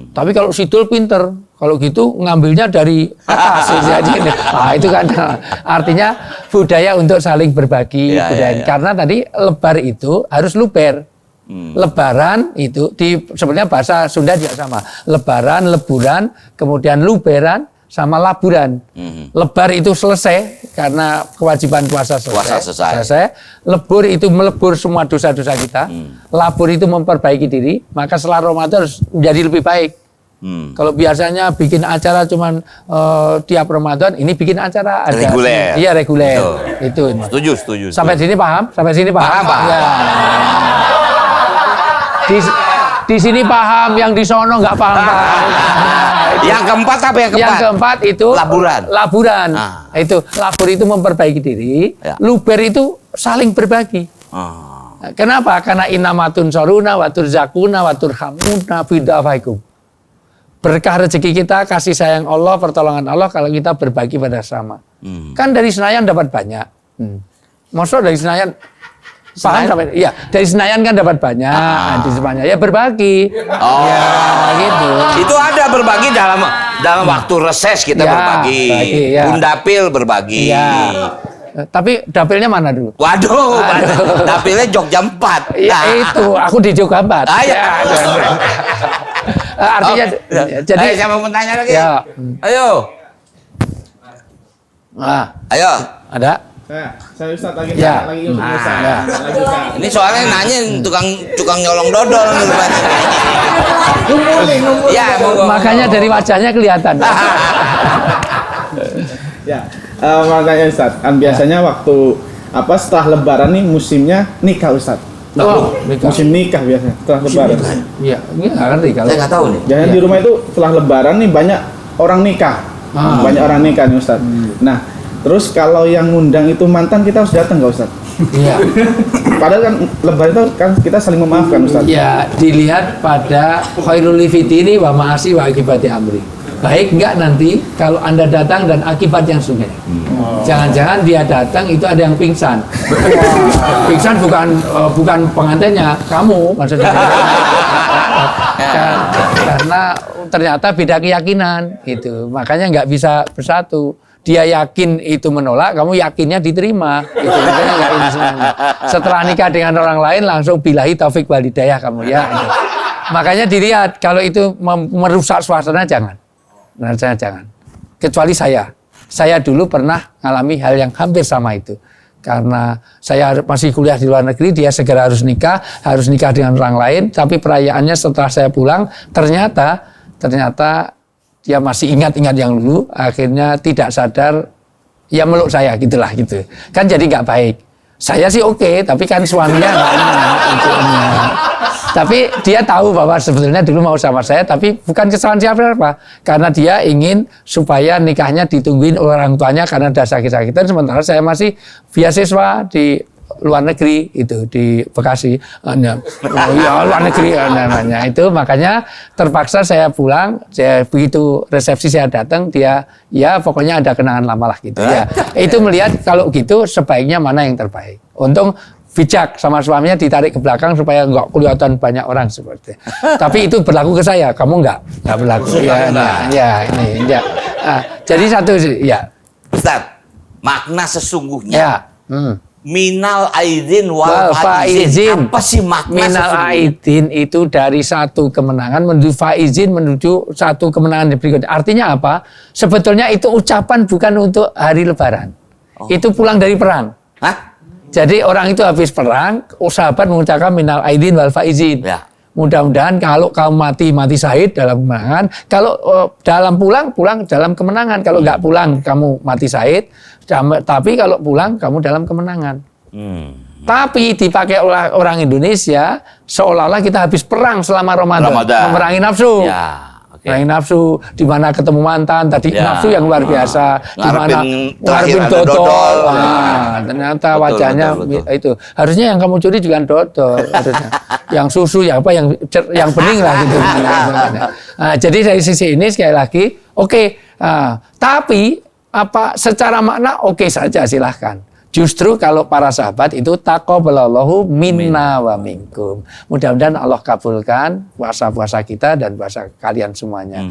Tapi kalau sidul pinter, kalau gitu ngambilnya dari atas. Itu kan artinya budaya untuk saling berbagi. Karena tadi lebar itu harus luber. Lebaran itu sebenarnya bahasa Sunda juga sama. Lebaran, leburan, kemudian luberan, sama laburan. Lebar itu selesai karena kewajiban puasa selesai. Lebur itu melebur semua dosa-dosa kita. Labur itu memperbaiki diri. Maka setelah Ramadan harus menjadi lebih baik. Kalau biasanya bikin acara cuman tiap Ramadan, ini bikin acara ada reguler. Iya, reguler. Itu. Setuju. Sampai sini paham? Paham. Ya. Di sini paham, yang di sono nggak paham. Yang keempat apa yang keempat? Yang keempat itu laburan. Itu labur itu memperbaiki diri. Luber itu saling berbagi. Kenapa? Karena inamatun soruna, watur zakuna, watur hamuna, bidafaikum. Berkah rezeki kita, kasih sayang Allah, pertolongan Allah kalau kita berbagi pada sama. Kan dari Senayan dapat banyak. Maksud dari Senayan paham sampai dari Senayan kan dapat banyak, di Senayan ya berbagi. Gitu. Itu ada berbagi Dalam waktu reses kita berbagi. Undapil berbagi. Tapi dapilnya mana dulu? Waduh. Dapilnya Jogja 4. Ya itu, aku di Jogja 4. Artinya jadi siapa mau tanya lagi? Ya. Ayo. Ayo. Ada? Saya Ustaz lagi Ya. lagi untuk Ustaz. Ini soalnya nanya tukang nyolong dodol nih rupanya. Ya, makanya dari wajahnya kelihatan. Ya, makanya Ustaz, kan biasanya waktu setelah Lebaran nih musimnya nikah Ustaz. Musim nikah biasanya setelah Lebaran. Iya, nggak ngerti kalau. Saya nggak tahu nih. Jangan di rumah itu setelah Lebaran nih banyak orang nikah, banyak orang nikah nih Ustaz. Nah, terus kalau yang ngundang itu mantan kita harus datang nggak Ustaz? Iya. Padahal kan Lebaran itu kan kita saling memaafkan Ustaz. Ya, dilihat pada khairul fitri wa ma'asi wa akibati amri. Baik enggak nanti kalau Anda datang dan akibat yang sungguh. Jangan-jangan dia datang itu ada yang pingsan. Pingsan bukan pengantinnya, kamu maksudnya. Karena ternyata beda keyakinan gitu. Makanya nggak bisa bersatu. Dia yakin itu menolak, kamu yakinnya diterima. Gitu. Makanya nggak ini semuanya. Setelah nikah dengan orang lain langsung billahi taufik wal hidayah kamu ya. Gitu. Makanya dilihat kalau itu merusak suasana jangan. Nah, jangan. Kecuali saya dulu pernah mengalami hal yang hampir sama itu. Karena saya masih kuliah di luar negeri, dia segera harus nikah dengan orang lain. Tapi perayaannya setelah saya pulang, ternyata dia masih ingat-ingat yang dulu. Akhirnya tidak sadar, ya meluk saya gitulah gitu. Kan jadi nggak baik. Saya sih oke, tapi kan suaminya nggak. Tapi dia tahu bahwa sebetulnya dulu mau sama saya, tapi bukan kesalahan siapa-siapa. Karena dia ingin supaya nikahnya ditungguin oleh orang tuanya karena ada sakit-sakitan. Sementara saya masih beasiswa di luar negeri itu di Bekasi. Luar negeri namanya itu. Makanya terpaksa saya pulang. Begitu resepsi saya datang, dia ya pokoknya ada kenangan lama lah gitu. Ya itu melihat kalau gitu sebaiknya mana yang terbaik. Untung bijak sama suaminya ditarik ke belakang supaya nggak kelihatan banyak orang seperti. Tapi itu berlaku ke saya, kamu nggak berlaku. Jadi satu ya. Ustaz, makna sesungguhnya. Ya. Minal aidin wal faizin. Apa sih makna minal aidin itu dari satu kemenangan menuju faizin menuju satu kemenangan berikutnya. Artinya apa? Sebetulnya itu ucapan bukan untuk hari Lebaran. Itu pulang dari perang. Jadi orang itu habis perang, sahabat mengucapkan minal aidin wal faizin. Mudah-mudahan kalau kamu mati syahid dalam kemenangan. Kalau dalam pulang dalam kemenangan. Kalau nggak pulang kamu mati syahid. Tapi kalau pulang kamu dalam kemenangan. Tapi dipakai oleh orang Indonesia seolah-olah kita habis perang selama Ramadan. Memerangi nafsu. Memerangi nafsu, di mana ketemu mantan tadi nafsu yang luar biasa, di mana ngarepin dodol. Ternyata wajahnya itu. Harusnya yang kamu curi juga dodol, harusnya. Yang susu yang bening lah gitu. Jadi dari sisi ini sekali lagi tapi secara makna saja silahkan. Justru kalau para sahabat itu taqabbalallahu minna wa minkum. Mudah-mudahan Allah kabulkan puasa-puasa kita dan puasa kalian semuanya.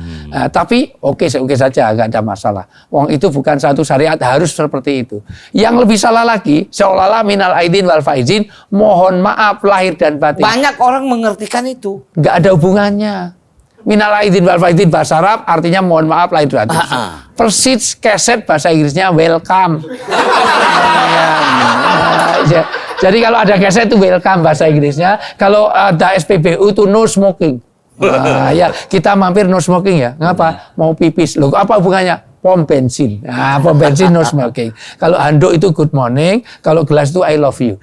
Tapi oke saja, nggak ada masalah. Wong itu bukan satu syariat harus seperti itu. Yang lebih salah lagi, seolah-olah minal aidin wal faizin, mohon maaf lahir dan batin. Banyak orang mengertikan itu. Nggak ada hubungannya. Minal aidin wal faizin bahasa Arab artinya mohon maaf lahir dan batin. Persis keset bahasa Inggrisnya welcome. Jadi kalau ada keset itu welcome bahasa Inggrisnya. Kalau ada SPBU itu no smoking. Ya kita mampir no smoking ya. Ngapa? Mau pipis. Loh, apa hubungannya? Pom bensin. Pom bensin no smoking. Kalau handuk itu good morning. Kalau gelas itu I love you.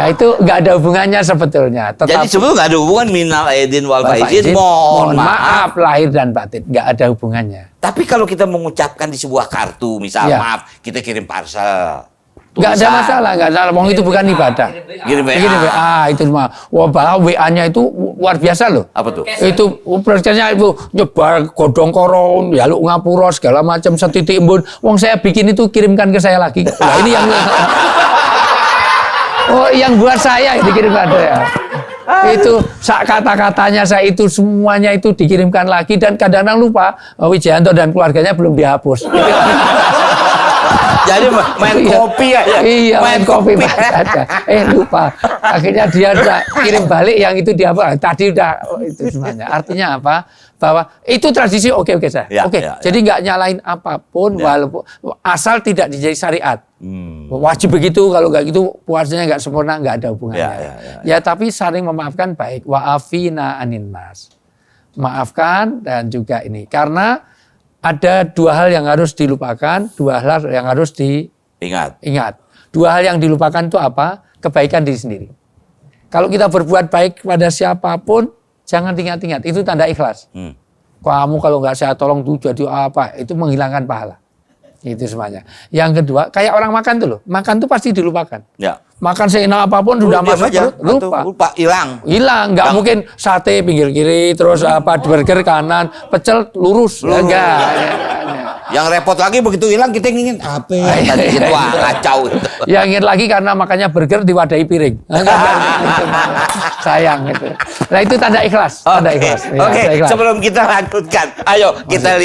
Itu nggak ada hubungannya sebetulnya. Jadi sebetulnya nggak ada hubungan minal aidin wal faizin. Mohon maaf lahir dan batin. Nggak ada hubungannya. Tapi kalau kita mengucapkan di sebuah kartu, misal maaf kita kirim parcel. Nggak ada masalah. Wong itu bukan ibadah. Kirim WA. Itu mah. Wah, WA-nya itu luar biasa loh. Apa tuh? Itu prosesnya itu nyebar godong korong, jaluk ngapura segala macam setitik embun. Wong saya bikin itu kirimkan ke saya lagi. Nah, ini yang yang buat saya dikirimkan ya. Itu kata-katanya saya itu semuanya itu dikirimkan lagi dan kadang-kadang lupa Wijayanto dan keluarganya belum dihapus. Jadi main kopi ya? Iya, main kopi aja. Lupa. Akhirnya dia kirim balik yang itu dihapus. Tadi udah itu semuanya. Artinya apa? Bahwa itu tradisi oke saya. Jadi nggak nyalain apapun walaupun asal tidak dijadi syariat. Wajib begitu, kalau nggak gitu puasanya nggak sempurna, nggak ada hubungannya. Ya tapi saling memaafkan baik. Wa'afina anin nas. Maafkan dan juga ini. Karena ada dua hal yang harus dilupakan, dua hal yang harus diingat. Dua hal yang dilupakan itu apa? Kebaikan diri sendiri. Kalau kita berbuat baik pada siapapun, jangan ingat-ingat. Itu tanda ikhlas. Kamu kalau nggak saya tolong tuh jadi apa? Itu menghilangkan pahala. Itu semuanya. Yang kedua, kayak orang makan tuh loh. Makan tuh pasti dilupakan. Ya. Makan seenak apapun sudah masuk perut, lupa. Hilang. Nggak mungkin sate pinggir kiri, terus burger kanan, pecel lurus. Enggak. Yang repot lagi begitu hilang kita ingin apa? Wah, kacau. Yang ingin lagi karena makannya burger diwadahi piring. Sayang itu. Nah itu tanda ikhlas. Tanda ikhlas. Oke. Sebelum kita lanjutkan, ayo kita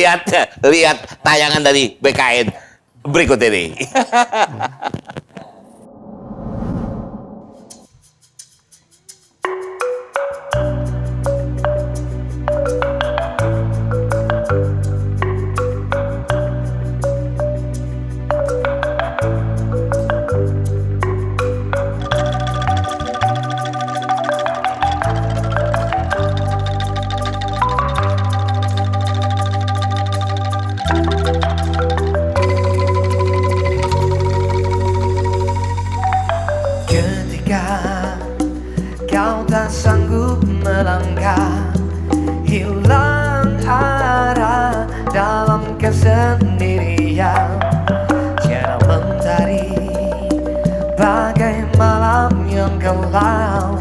lihat tayangan dari BKN berikut ini. Sanggup melangkah, hilang arah dalam kesendirian. Tiada mentari, bagai malam yang gelap.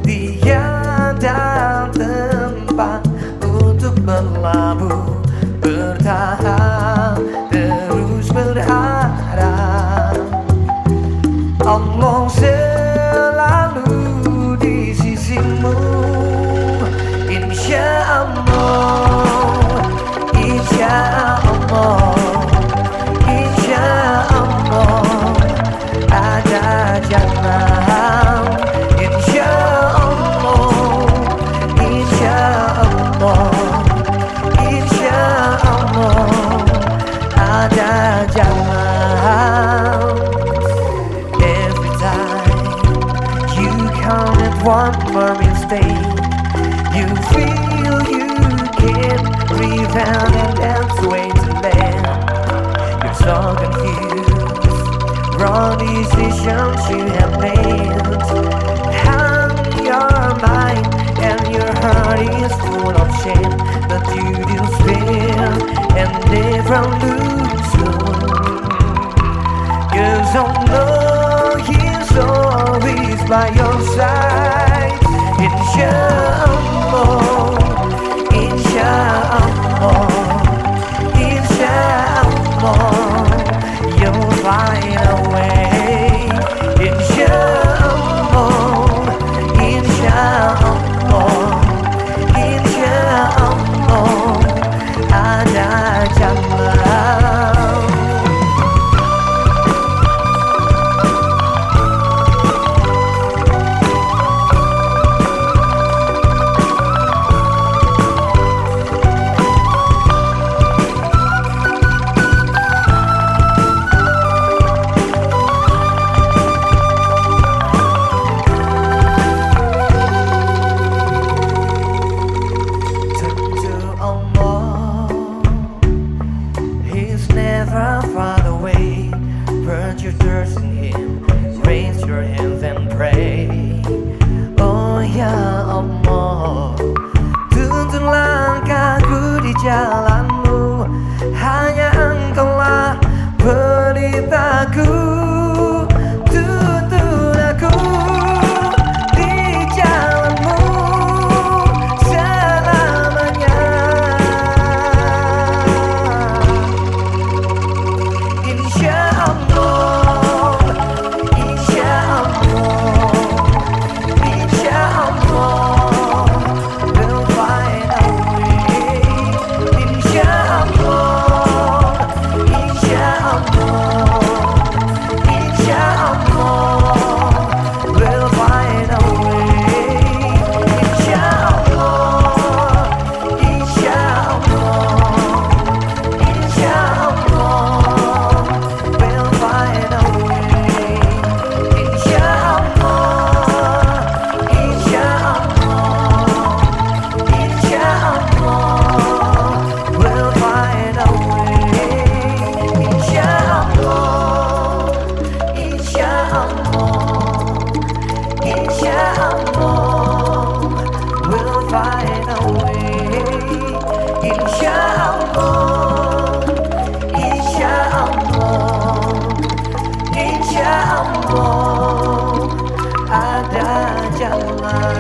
Tiada tempat untuk berlabuh, bertahan, terus berharap. Allah selalu di sisimu, insya Allah, insya Allah, insya Allah, ada jalan, insya Allah, insya Allah, insya Allah, ada jalan. Every time you commit one more mistake, you feel you can't rebound, and that's way to land. You're so confused, wrong decisions you have made. And your mind and your heart is full of shame, but you do spin and never lose hope. 'Cause I know He's always by your side. Insya Allah, insya Allah, insya Allah, you'll find a way. Insya Allah, insya Allah, insya Allah, ada jalan. find a way. Insyaallah, insyaallah, insyaallah ada jalan.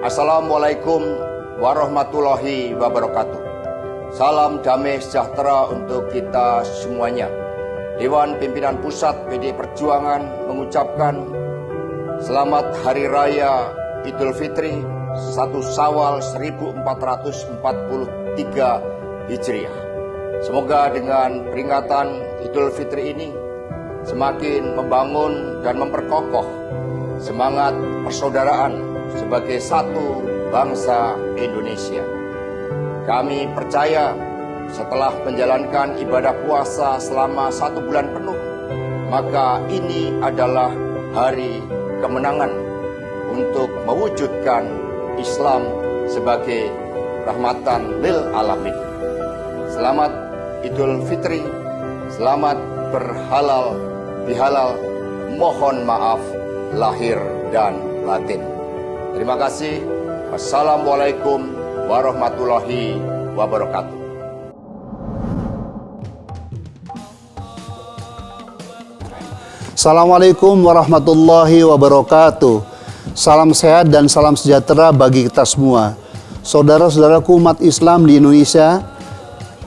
Assalamualaikum warahmatullahi wabarakatuh. Salam damai sejahtera untuk kita semuanya. Dewan Pimpinan Pusat PDI Perjuangan mengucapkan Selamat Hari Raya Idul Fitri 1 Syawal 1443 Hijriah. Semoga dengan peringatan Idul Fitri ini semakin membangun dan memperkokoh semangat persaudaraan sebagai satu bangsa Indonesia. Kami percaya setelah menjalankan ibadah puasa selama 1 bulan penuh, maka ini adalah hari kemenangan untuk mewujudkan Islam sebagai rahmatan lil alamin. Selamat Idul Fitri, selamat berhalal bihalal, mohon maaf lahir dan batin. Terima kasih. Wassalamualaikum warahmatullahi wabarakatuh. Assalamualaikum warahmatullahi wabarakatuh. Salam sehat dan salam sejahtera bagi kita semua. Saudara-saudaraku umat Islam di Indonesia,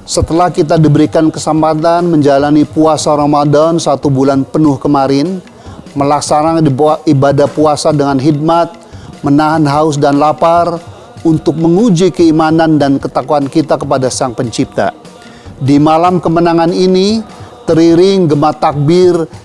setelah kita diberikan kesempatan menjalani puasa Ramadan 1 bulan penuh kemarin, melaksanakan ibadah puasa dengan hikmat, menahan haus dan lapar, untuk menguji keimanan dan ketakwaan kita kepada Sang Pencipta. Di malam kemenangan ini, teriring gema takbir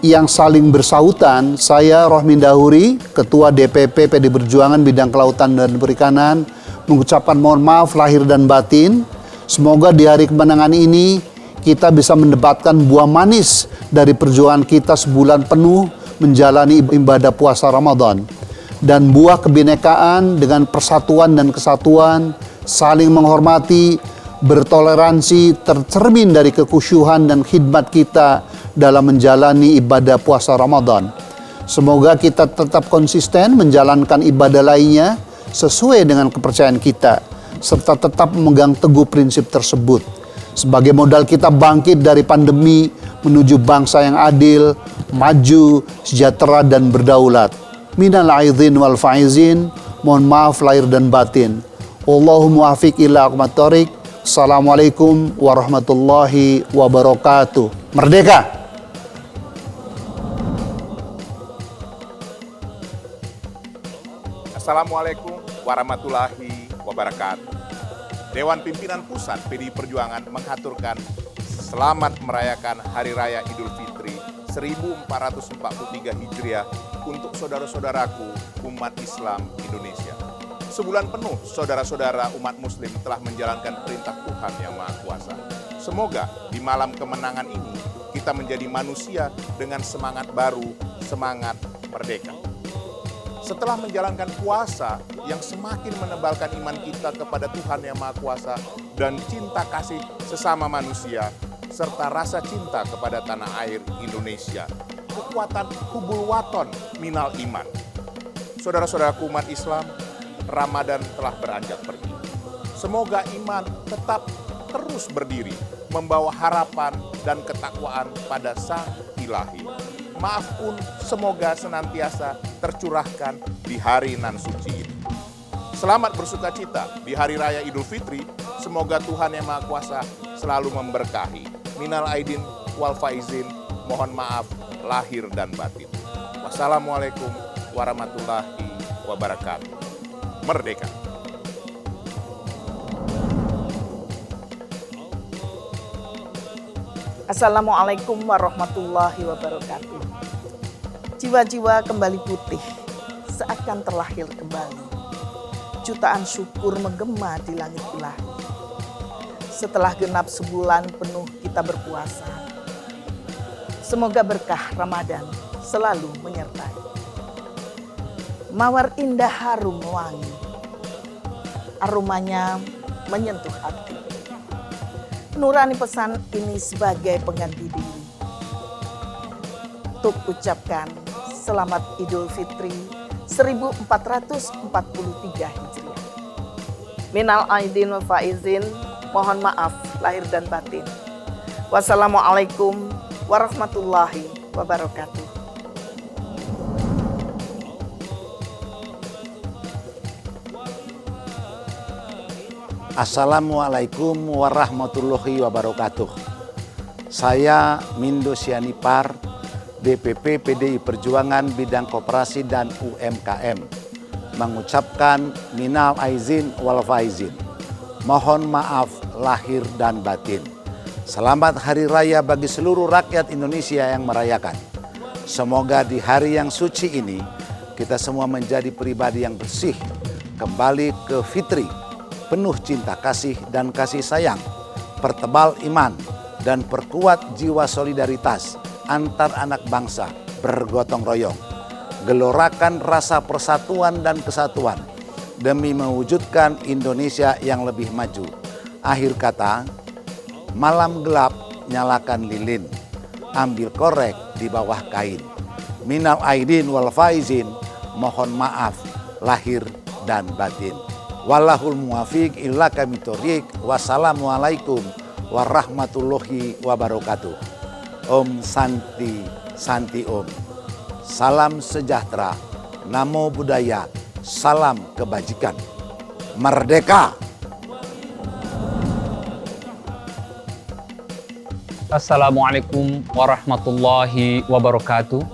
yang saling bersahutan, saya Rohmin Dahuri, Ketua DPP PDI Perjuangan Bidang Kelautan dan Perikanan, mengucapkan mohon maaf lahir dan batin. Semoga di hari kemenangan ini kita bisa mendapatkan buah manis dari perjuangan kita sebulan penuh menjalani ibadah puasa Ramadan. Dan buah kebinekaan dengan persatuan dan kesatuan, saling menghormati, bertoleransi, tercermin dari kekhusyuhan dan khidmat kita dalam menjalani ibadah puasa Ramadan. Semoga kita tetap konsisten menjalankan ibadah lainnya sesuai dengan kepercayaan kita, serta tetap memegang teguh prinsip tersebut sebagai modal kita bangkit dari pandemi menuju bangsa yang adil, maju, sejahtera dan berdaulat. Minal aidin wal faizin, mohon maaf lahir dan batin. Allahumma afiq ila aqmat thoriq. Assalamualaikum warahmatullahi wabarakatuh. Merdeka! Assalamualaikum warahmatullahi wabarakatuh. Dewan Pimpinan Pusat PDI Perjuangan menghaturkan selamat merayakan Hari Raya Idul Fitri 1443 Hijriah untuk saudara-saudaraku umat Islam Indonesia. Sebulan penuh saudara-saudara umat Muslim telah menjalankan perintah Tuhan Yang Maha Kuasa. Semoga di malam kemenangan ini kita menjadi manusia dengan semangat baru, semangat merdeka. Setelah menjalankan puasa yang semakin menebalkan iman kita kepada Tuhan Yang Maha Kuasa dan cinta kasih sesama manusia, serta rasa cinta kepada tanah air Indonesia, kekuatan hubul waton minal iman. Saudara-saudaraku umat Islam, Ramadan telah beranjak pergi. Semoga iman tetap terus berdiri, membawa harapan dan ketakwaan pada Sang Ilahi. Maaf pun semoga senantiasa tercurahkan di hari nan suci ini. Selamat bersuka cita di Hari Raya Idul Fitri. Semoga Tuhan Yang Maha Kuasa selalu memberkahi. Minal aidin wal faizin, mohon maaf lahir dan batin. Wassalamualaikum warahmatullahi wabarakatuh. Merdeka! Assalamualaikum warahmatullahi wabarakatuh. Jiwa-jiwa kembali putih, seakan terlahir kembali. Jutaan syukur menggema di langit ilahi. Setelah genap sebulan penuh kita berpuasa, semoga berkah Ramadan selalu menyertai. Mawar indah harum wangi, aromanya menyentuh hati. Nurani pesan ini sebagai pengganti diri untuk ucapkan selamat Idul Fitri 1443 Hijriah. Minal aidin wal faizin, mohon maaf lahir dan batin. Wassalamualaikum warahmatullahi wabarakatuh. Assalamualaikum warahmatullahi wabarakatuh. Saya Mindo Sianipar, DPP PDI Perjuangan Bidang Koperasi dan UMKM, mengucapkan minal aizin wal faizin. Mohon maaf lahir dan batin. Selamat Hari Raya bagi seluruh rakyat Indonesia yang merayakan. Semoga di hari yang suci ini kita semua menjadi pribadi yang bersih, kembali ke fitri, penuh cinta kasih dan kasih sayang, pertebal iman, dan perkuat jiwa solidaritas antar anak bangsa bergotong royong. Gelorakan rasa persatuan dan kesatuan demi mewujudkan Indonesia yang lebih maju. Akhir kata, malam gelap nyalakan lilin, ambil korek di bawah kain. Minal aidin wal faizin, mohon maaf lahir dan batin. Wallahul muwafiq illa kamitorik. Wassalamualaikum warahmatullahi wabarakatuh. Om Santi Santi Om. Salam sejahtera, namo buddhaya, salam kebajikan. Merdeka! Assalamualaikum warahmatullahi wabarakatuh.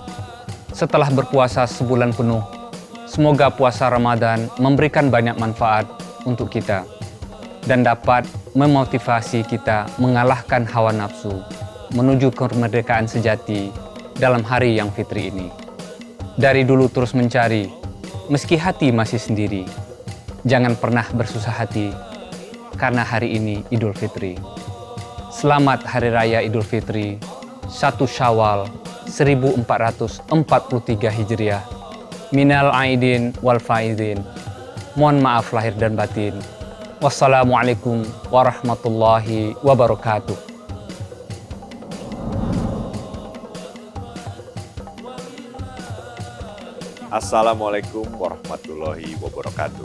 Setelah berpuasa sebulan penuh, semoga puasa Ramadan memberikan banyak manfaat untuk kita dan dapat memotivasi kita mengalahkan hawa nafsu menuju kemerdekaan sejati dalam hari yang fitri ini. Dari dulu terus mencari, meski hati masih sendiri. Jangan pernah bersusah hati, karena hari ini Idul Fitri. Selamat Hari Raya Idul Fitri 1 Syawal 1443 Hijriah. Minal aidin wal faizin. Mohon maaf lahir dan batin. Wassalamualaikum warahmatullahi wabarakatuh. Assalamualaikum warahmatullahi wabarakatuh.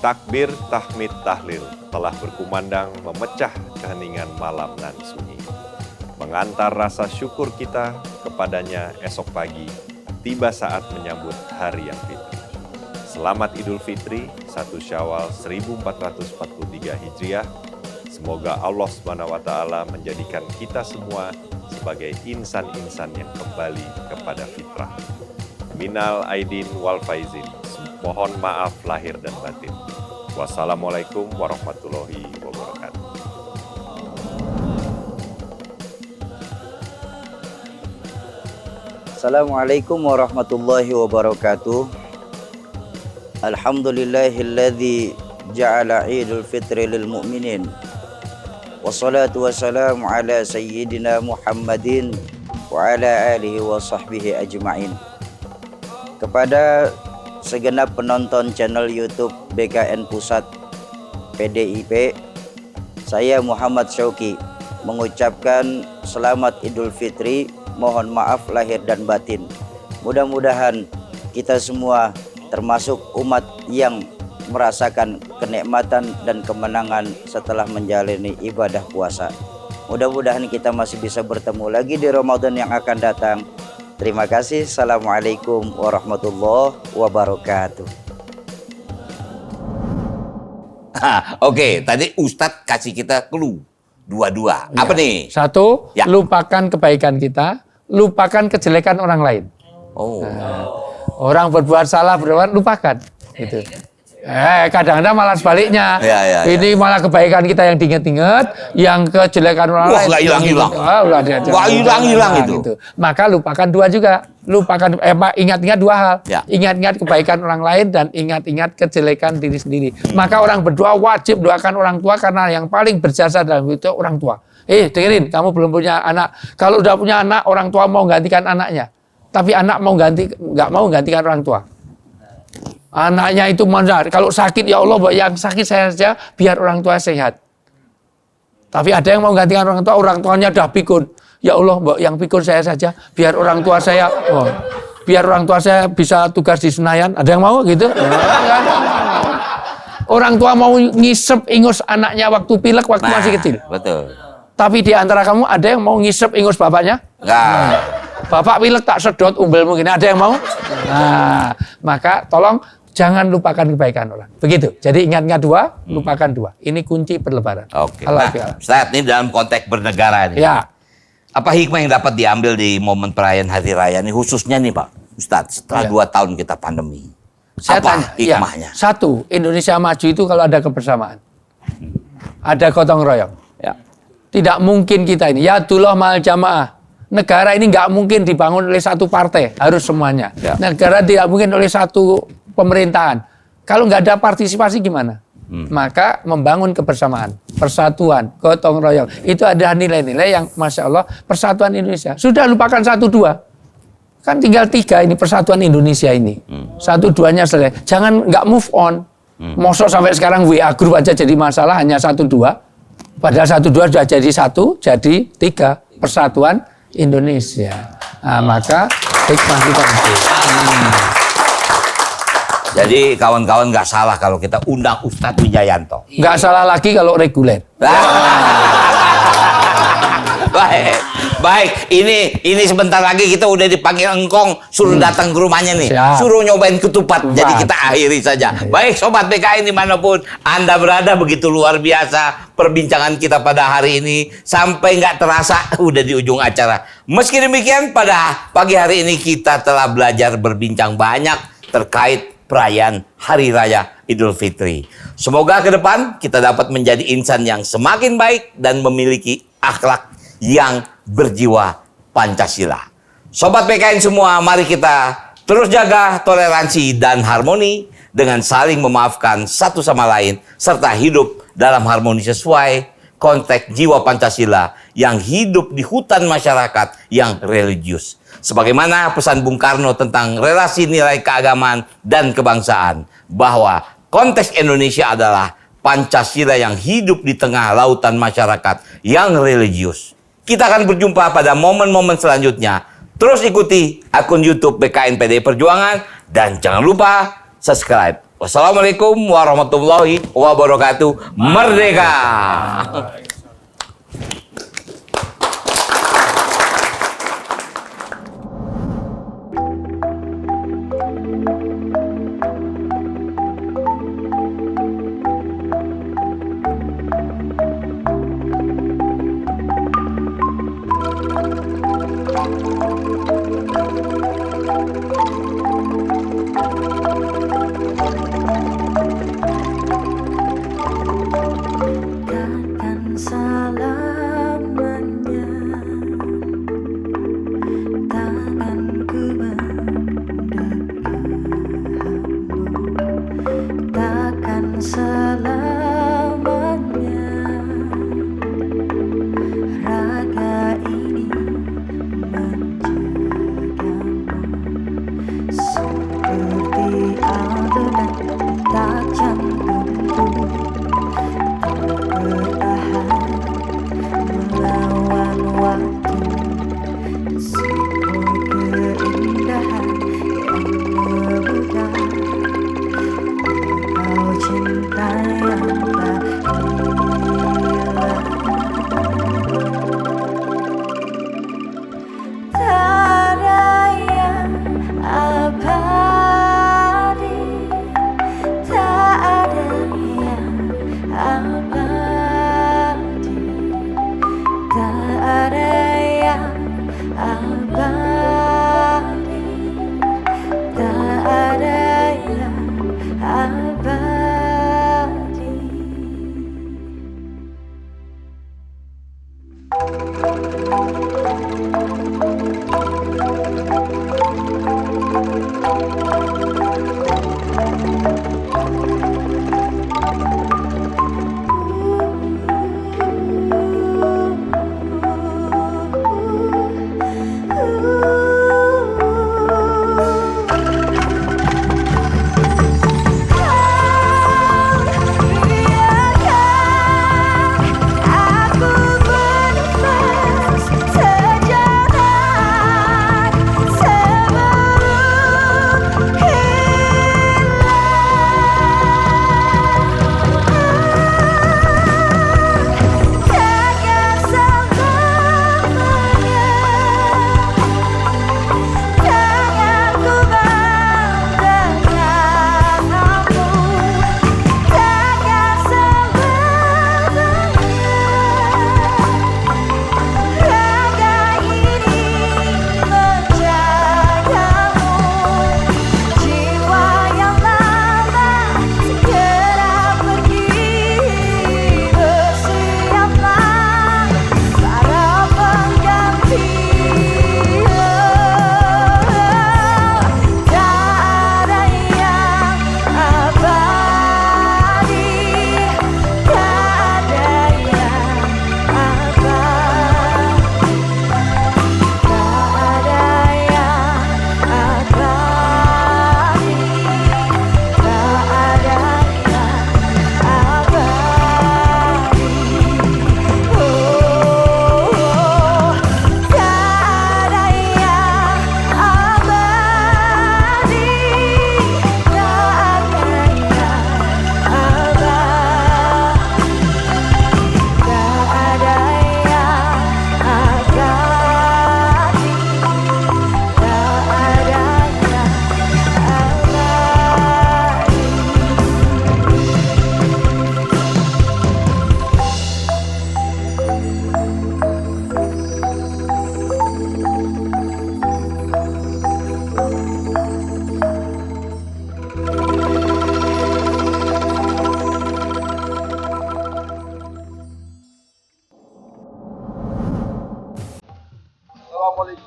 Takbir, tahmid, tahlil telah berkumandang memecah keheningan malam nan sunyi. Mengantar rasa syukur kita kepadanya esok pagi, tiba saat menyambut hari yang fitri. Selamat Idul Fitri 1 Syawal 1443 Hijriah. Semoga Allah SWT menjadikan kita semua sebagai insan-insan yang kembali kepada fitrah. Minal aidin wal faizin. Mohon maaf lahir dan batin. Wassalamualaikum warahmatullahi wabarakatuh. Assalamualaikum warahmatullahi wabarakatuh. Alhamdulillahilladzi ja'ala Idul Fitri lil mu'minin. Wassalatu wassalamu ala sayyidina Muhammadin wa ala alihi wa sahbihi ajma'in. Kepada segenap penonton channel YouTube BKN Pusat PDIP, saya Muhammad Syauqi mengucapkan selamat Idul Fitri. Mohon maaf lahir dan batin. Mudah-mudahan kita semua termasuk umat yang merasakan kenikmatan dan kemenangan setelah menjalani ibadah puasa. Mudah-mudahan kita masih bisa bertemu lagi di Ramadan yang akan datang. Terima kasih. Assalamualaikum warahmatullahi wabarakatuh. Oke, tadi Ustadz kasih kita clue dua-dua. Apa nih? Satu, lupakan kebaikan kita, lupakan kejelekan orang lain. Oh. Orang berbuat salah, lupakan. Gitu. Kadang-kadang malah sebaliknya. Ini malah kebaikan kita yang diingat-ingat, yang kejelekan orang lain. Wah, hilang-hilang. Wah, hilang-hilang itu. Gitu. Maka lupakan dua juga. Lupakan, ingat-ingat dua hal. Ingat-ingat kebaikan orang lain dan ingat-ingat kejelekan diri sendiri. Maka orang berdua wajib doakan orang tua karena yang paling berjasa dalam itu orang tua. Dengerin, kamu belum punya anak. Kalau udah punya anak, orang tua mau gantikan anaknya. Tapi anak nggak mau gantikan orang tua. Anaknya itu mandar. Kalau sakit, ya Allah, yang sakit saya saja, biar orang tua sehat. Tapi ada yang mau gantikan orang tua, orang tuanya udah pikun. Ya Allah, Mbak, yang pikun saya saja, biar orang tua saya bisa tugas di Senayan. Ada yang mau gitu? Orang tua mau ngisep ingus anaknya waktu pilek waktu masih kecil. Betul. Tapi di antara kamu ada yang mau ngisep ingus bapaknya? Enggak. Bapak pilek tak sedot umbel mungkin. Ada yang mau? Nah, maka tolong jangan lupakan kebaikan orang. Begitu. Jadi ingat-ingat dua, lupakan dua. Ini kunci perlebaran. Oke. Nah, Ustaz, ini dalam konteks bernegara nih. Ya. Apa hikmah yang dapat diambil di momen perayaan Hari Raya ini khususnya nih Pak Ustaz, setelah 2 tahun kita pandemi? Saya apa tanya, hikmahnya? Ya, satu, Indonesia maju itu kalau ada kebersamaan. Ada gotong royong. Ya. Tidak mungkin kita ini, ya dullah mal jamaah. Negara ini nggak mungkin dibangun oleh satu partai, harus semuanya. Ya. Negara tidak mungkin oleh satu pemerintahan. Kalau nggak ada partisipasi gimana? Maka membangun kebersamaan, persatuan, gotong royong. Itu ada nilai-nilai yang Masya Allah, persatuan Indonesia. Sudah lupakan 1-2. Kan tinggal 3 ini persatuan Indonesia ini. 1-2-nya selesai. Jangan nggak move on. Mosok sampai sekarang WA group aja jadi masalah hanya 1-2. Padahal 1-2 sudah jadi 1, jadi 3. Persatuan Indonesia. Nah, maka hikmah kita itu. Jadi kawan-kawan nggak salah kalau kita undang Ustadz Wijayanto. Nggak salah lagi kalau reguler. Baik. Ini sebentar lagi kita udah dipanggil engkong, suruh datang ke rumahnya nih. Siap. Suruh nyobain ketupat. Jadi kita akhiri saja. Baik, Sobat BKN dimanapun Anda berada, begitu luar biasa perbincangan kita pada hari ini. Sampai nggak terasa udah di ujung acara. Meski demikian, pada pagi hari ini kita telah belajar berbincang banyak terkait perayaan Hari Raya Idul Fitri. Semoga ke depan kita dapat menjadi insan yang semakin baik dan memiliki akhlak yang berjiwa Pancasila. Sobat PKN semua, mari kita terus jaga toleransi dan harmoni dengan saling memaafkan satu sama lain serta hidup dalam harmoni sesuai konteks jiwa Pancasila yang hidup di hutan masyarakat yang religius. Sebagaimana pesan Bung Karno tentang relasi nilai keagamaan dan kebangsaan, bahwa konteks Indonesia adalah Pancasila yang hidup di tengah lautan masyarakat yang religius. Kita akan berjumpa pada momen-momen selanjutnya. Terus ikuti akun YouTube BKN PDI Perjuangan dan jangan lupa subscribe. Wassalamualaikum warahmatullahi wabarakatuh. Merdeka! Seperti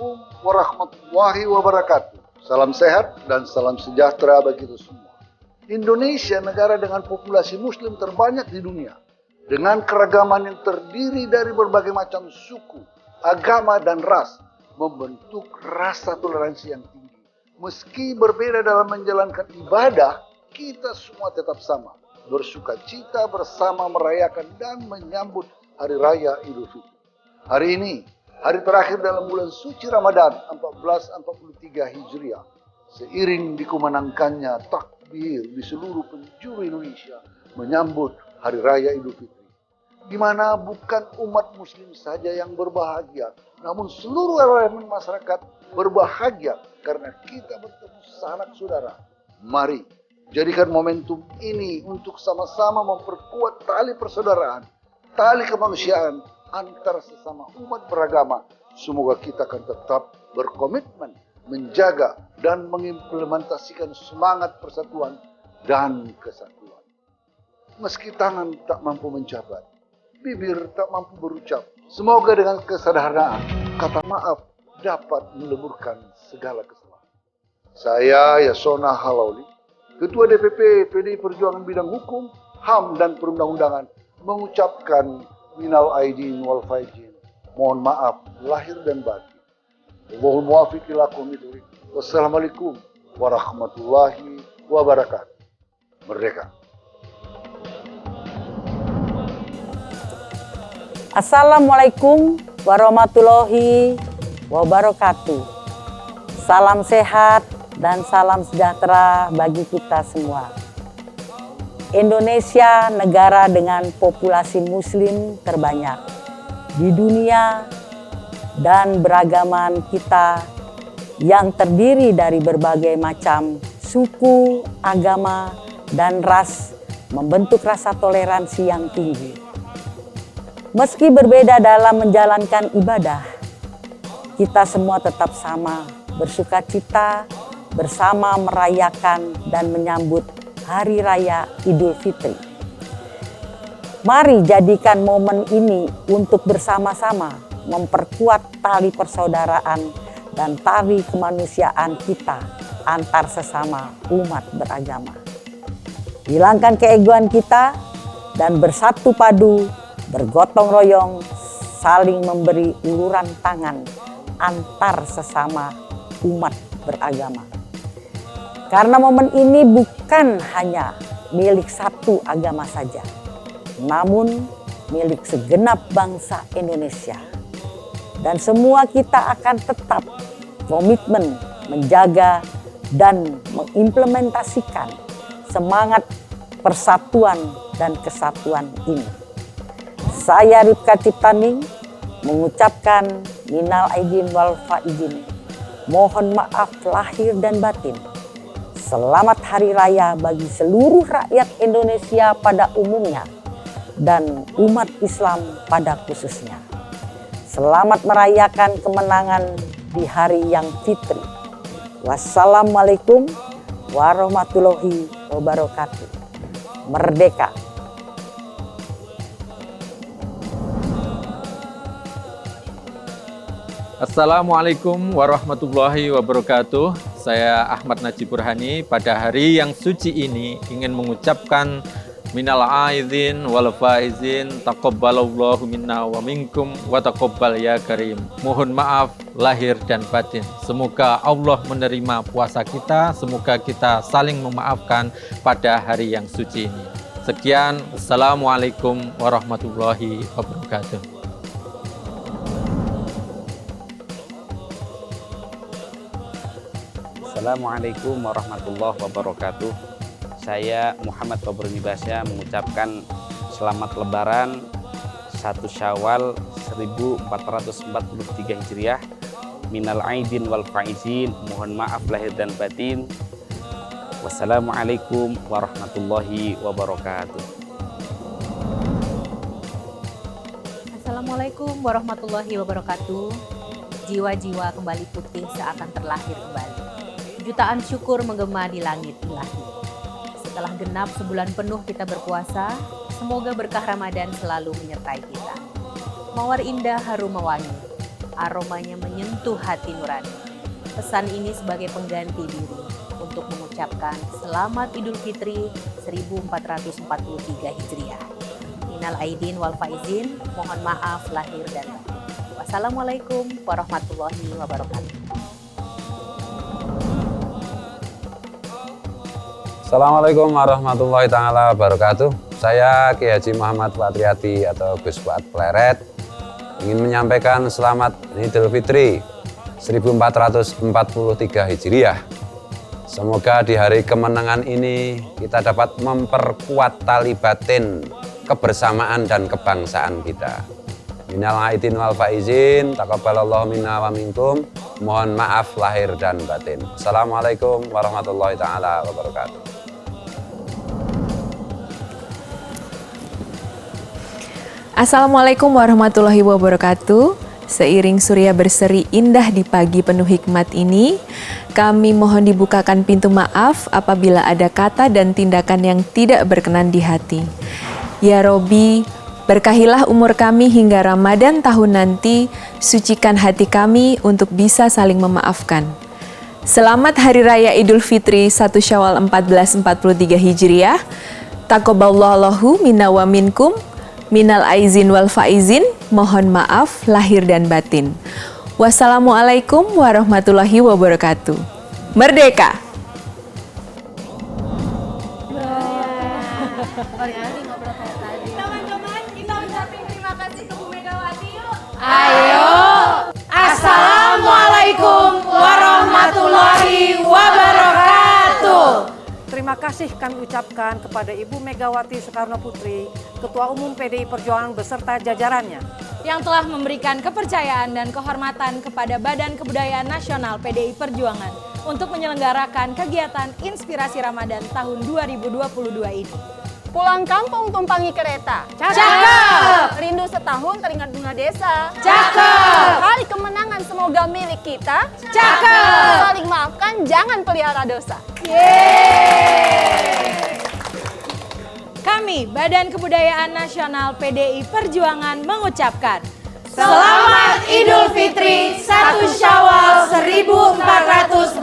Assalamualaikum warahmatullahi wabarakatuh. Salam sehat dan salam sejahtera bagi kita semua. Indonesia negara dengan populasi muslim terbanyak di dunia. Dengan keragaman yang terdiri dari berbagai macam suku, agama, dan ras, membentuk rasa toleransi yang tinggi. Meski berbeda dalam menjalankan ibadah, kita semua tetap sama. Bersuka cita bersama merayakan dan menyambut Hari Raya Idul Fitri. Hari ini, hari terakhir dalam bulan suci Ramadan 1443 Hijriah, seiring dikumandangkannya takbir di seluruh penjuru Indonesia menyambut Hari Raya Idul Fitri, di mana bukan umat muslim saja yang berbahagia, namun seluruh elemen masyarakat berbahagia karena kita bertemu sanak saudara. Mari jadikan momentum ini untuk sama-sama memperkuat tali persaudaraan, tali kemanusiaan antar sesama umat beragama. Semoga kita akan tetap berkomitmen menjaga dan mengimplementasikan semangat persatuan dan kesatuan. Meski tangan tak mampu menjabat, bibir tak mampu berucap, semoga dengan kesadaran kata maaf dapat meleburkan segala kesalahan. Saya Yasona Halauli, Ketua DPP PDI Perjuangan Bidang Hukum, HAM dan Perundang-undangan, mengucapkan minal aidin wal faizin. Mohon maaf lahir dan batin. Wallahul muwaffiq ila aqwamit thoriq. Wassalamualaikum warahmatullahi wabarakatuh. Merdeka. Assalamualaikum warahmatullahi wabarakatuh. Salam sehat dan salam sejahtera bagi kita semua. Indonesia negara dengan populasi muslim terbanyak di dunia dan beragaman kita yang terdiri dari berbagai macam suku, agama, dan ras membentuk rasa toleransi yang tinggi. Meski berbeda dalam menjalankan ibadah, kita semua tetap sama, bersuka cita bersama merayakan dan menyambut Hari Raya Idul Fitri. Mari jadikan momen ini untuk bersama-sama memperkuat tali persaudaraan dan tali kemanusiaan kita antar sesama umat beragama. Hilangkan keegoan kita dan bersatu padu, bergotong royong, saling memberi uluran tangan antar sesama umat beragama. Karena momen ini bukan hanya milik satu agama saja, namun milik segenap bangsa Indonesia. Dan semua kita akan tetap komitmen menjaga dan mengimplementasikan semangat persatuan dan kesatuan ini. Saya Ripka Ciptaning mengucapkan minal aidin wal faizin. Mohon maaf lahir dan batin. Selamat Hari Raya bagi seluruh rakyat Indonesia pada umumnya dan umat Islam pada khususnya. Selamat merayakan kemenangan di hari yang fitri. Wassalamualaikum warahmatullahi wabarakatuh. Merdeka! Assalamualaikum warahmatullahi wabarakatuh. Saya Ahmad Najib Burhani. Pada hari yang suci ini ingin mengucapkan minal aidin wal faizin, taqabbalallahu minna wa minkum wa taqabbal ya karim. Mohon maaf lahir dan batin. Semoga Allah menerima puasa kita, semoga kita saling memaafkan pada hari yang suci ini. Sekian, Assalamualaikum warahmatullahi wabarakatuh. Assalamualaikum warahmatullahi wabarakatuh. Saya Muhammad Tobroni Basya mengucapkan selamat lebaran 1 Syawal 1443 Hijriah. Minal aidin wal faizin, mohon maaf lahir dan batin. Wassalamualaikum warahmatullahi wabarakatuh. Assalamualaikum warahmatullahi wabarakatuh. Jiwa-jiwa kembali putih seakan terlahir kembali. Jutaan syukur menggema di langit ilahi. Setelah genap sebulan penuh kita berpuasa, semoga berkah Ramadan selalu menyertai kita. Mawar indah harum mewangi, aromanya menyentuh hati nurani. Pesan ini sebagai pengganti diri untuk mengucapkan Selamat Idul Fitri 1443 Hijriah. Minal aidin wal faizin, mohon maaf lahir dan batin. Wassalamualaikum warahmatullahi wabarakatuh. Assalamualaikum warahmatullahi taala wabarakatuh. Saya Kiai Haji Muhammad Patriati atau Gus Fuad Pleret ingin menyampaikan selamat Idul Fitri 1443 Hijriah. Semoga di hari kemenangan ini kita dapat memperkuat tali batin kebersamaan dan kebangsaan kita. Minal aidin wal faizin, taqabbalallahu minna wa minkum. Mohon maaf lahir dan batin. Assalamualaikum warahmatullahi taala wabarakatuh. Assalamualaikum warahmatullahi wabarakatuh. Seiring surya berseri indah di pagi penuh hikmat ini, kami mohon dibukakan pintu maaf apabila ada kata dan tindakan yang tidak berkenan di hati. Ya Robi, berkahilah umur kami hingga Ramadan tahun nanti, sucikan hati kami untuk bisa saling memaafkan. Selamat Hari Raya Idul Fitri 1 Syawal 1443 Hijriah. Taqabbalallahu minna wa minkum. Minal aizin wal faizin, mohon maaf lahir dan batin. Wassalamualaikum warahmatullahi wabarakatuh. Merdeka! Teman-teman, kita ucapin terima kasih ke Bu Megawati yuk. Ayo. Assalamualaikum warahmatullahi wabarakatuh. Terima kasih kami ucapkan kepada Ibu Megawati Soekarno Putri, Ketua Umum PDI Perjuangan beserta jajarannya, yang telah memberikan kepercayaan dan kehormatan kepada Badan Kebudayaan Nasional PDI Perjuangan untuk menyelenggarakan kegiatan Inspirasi Ramadan tahun 2022 ini. Pulang kampung tumpangi kereta. Cakep. Rindu setahun teringat bunga desa. Cakep. Hari kemenangan semoga milik kita. Cakep. Saling maafkan, jangan pelihara dosa. Kami, Badan Kebudayaan Nasional PDI Perjuangan mengucapkan Selamat Idul Fitri 1 Syawal 1443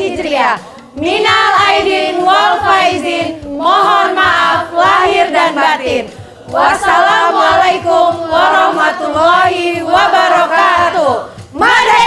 Hijriah. Minal aidin wal faizin, mohon maaf lahir dan batin. Wassalamualaikum warahmatullahi wabarakatuh. Merdeka!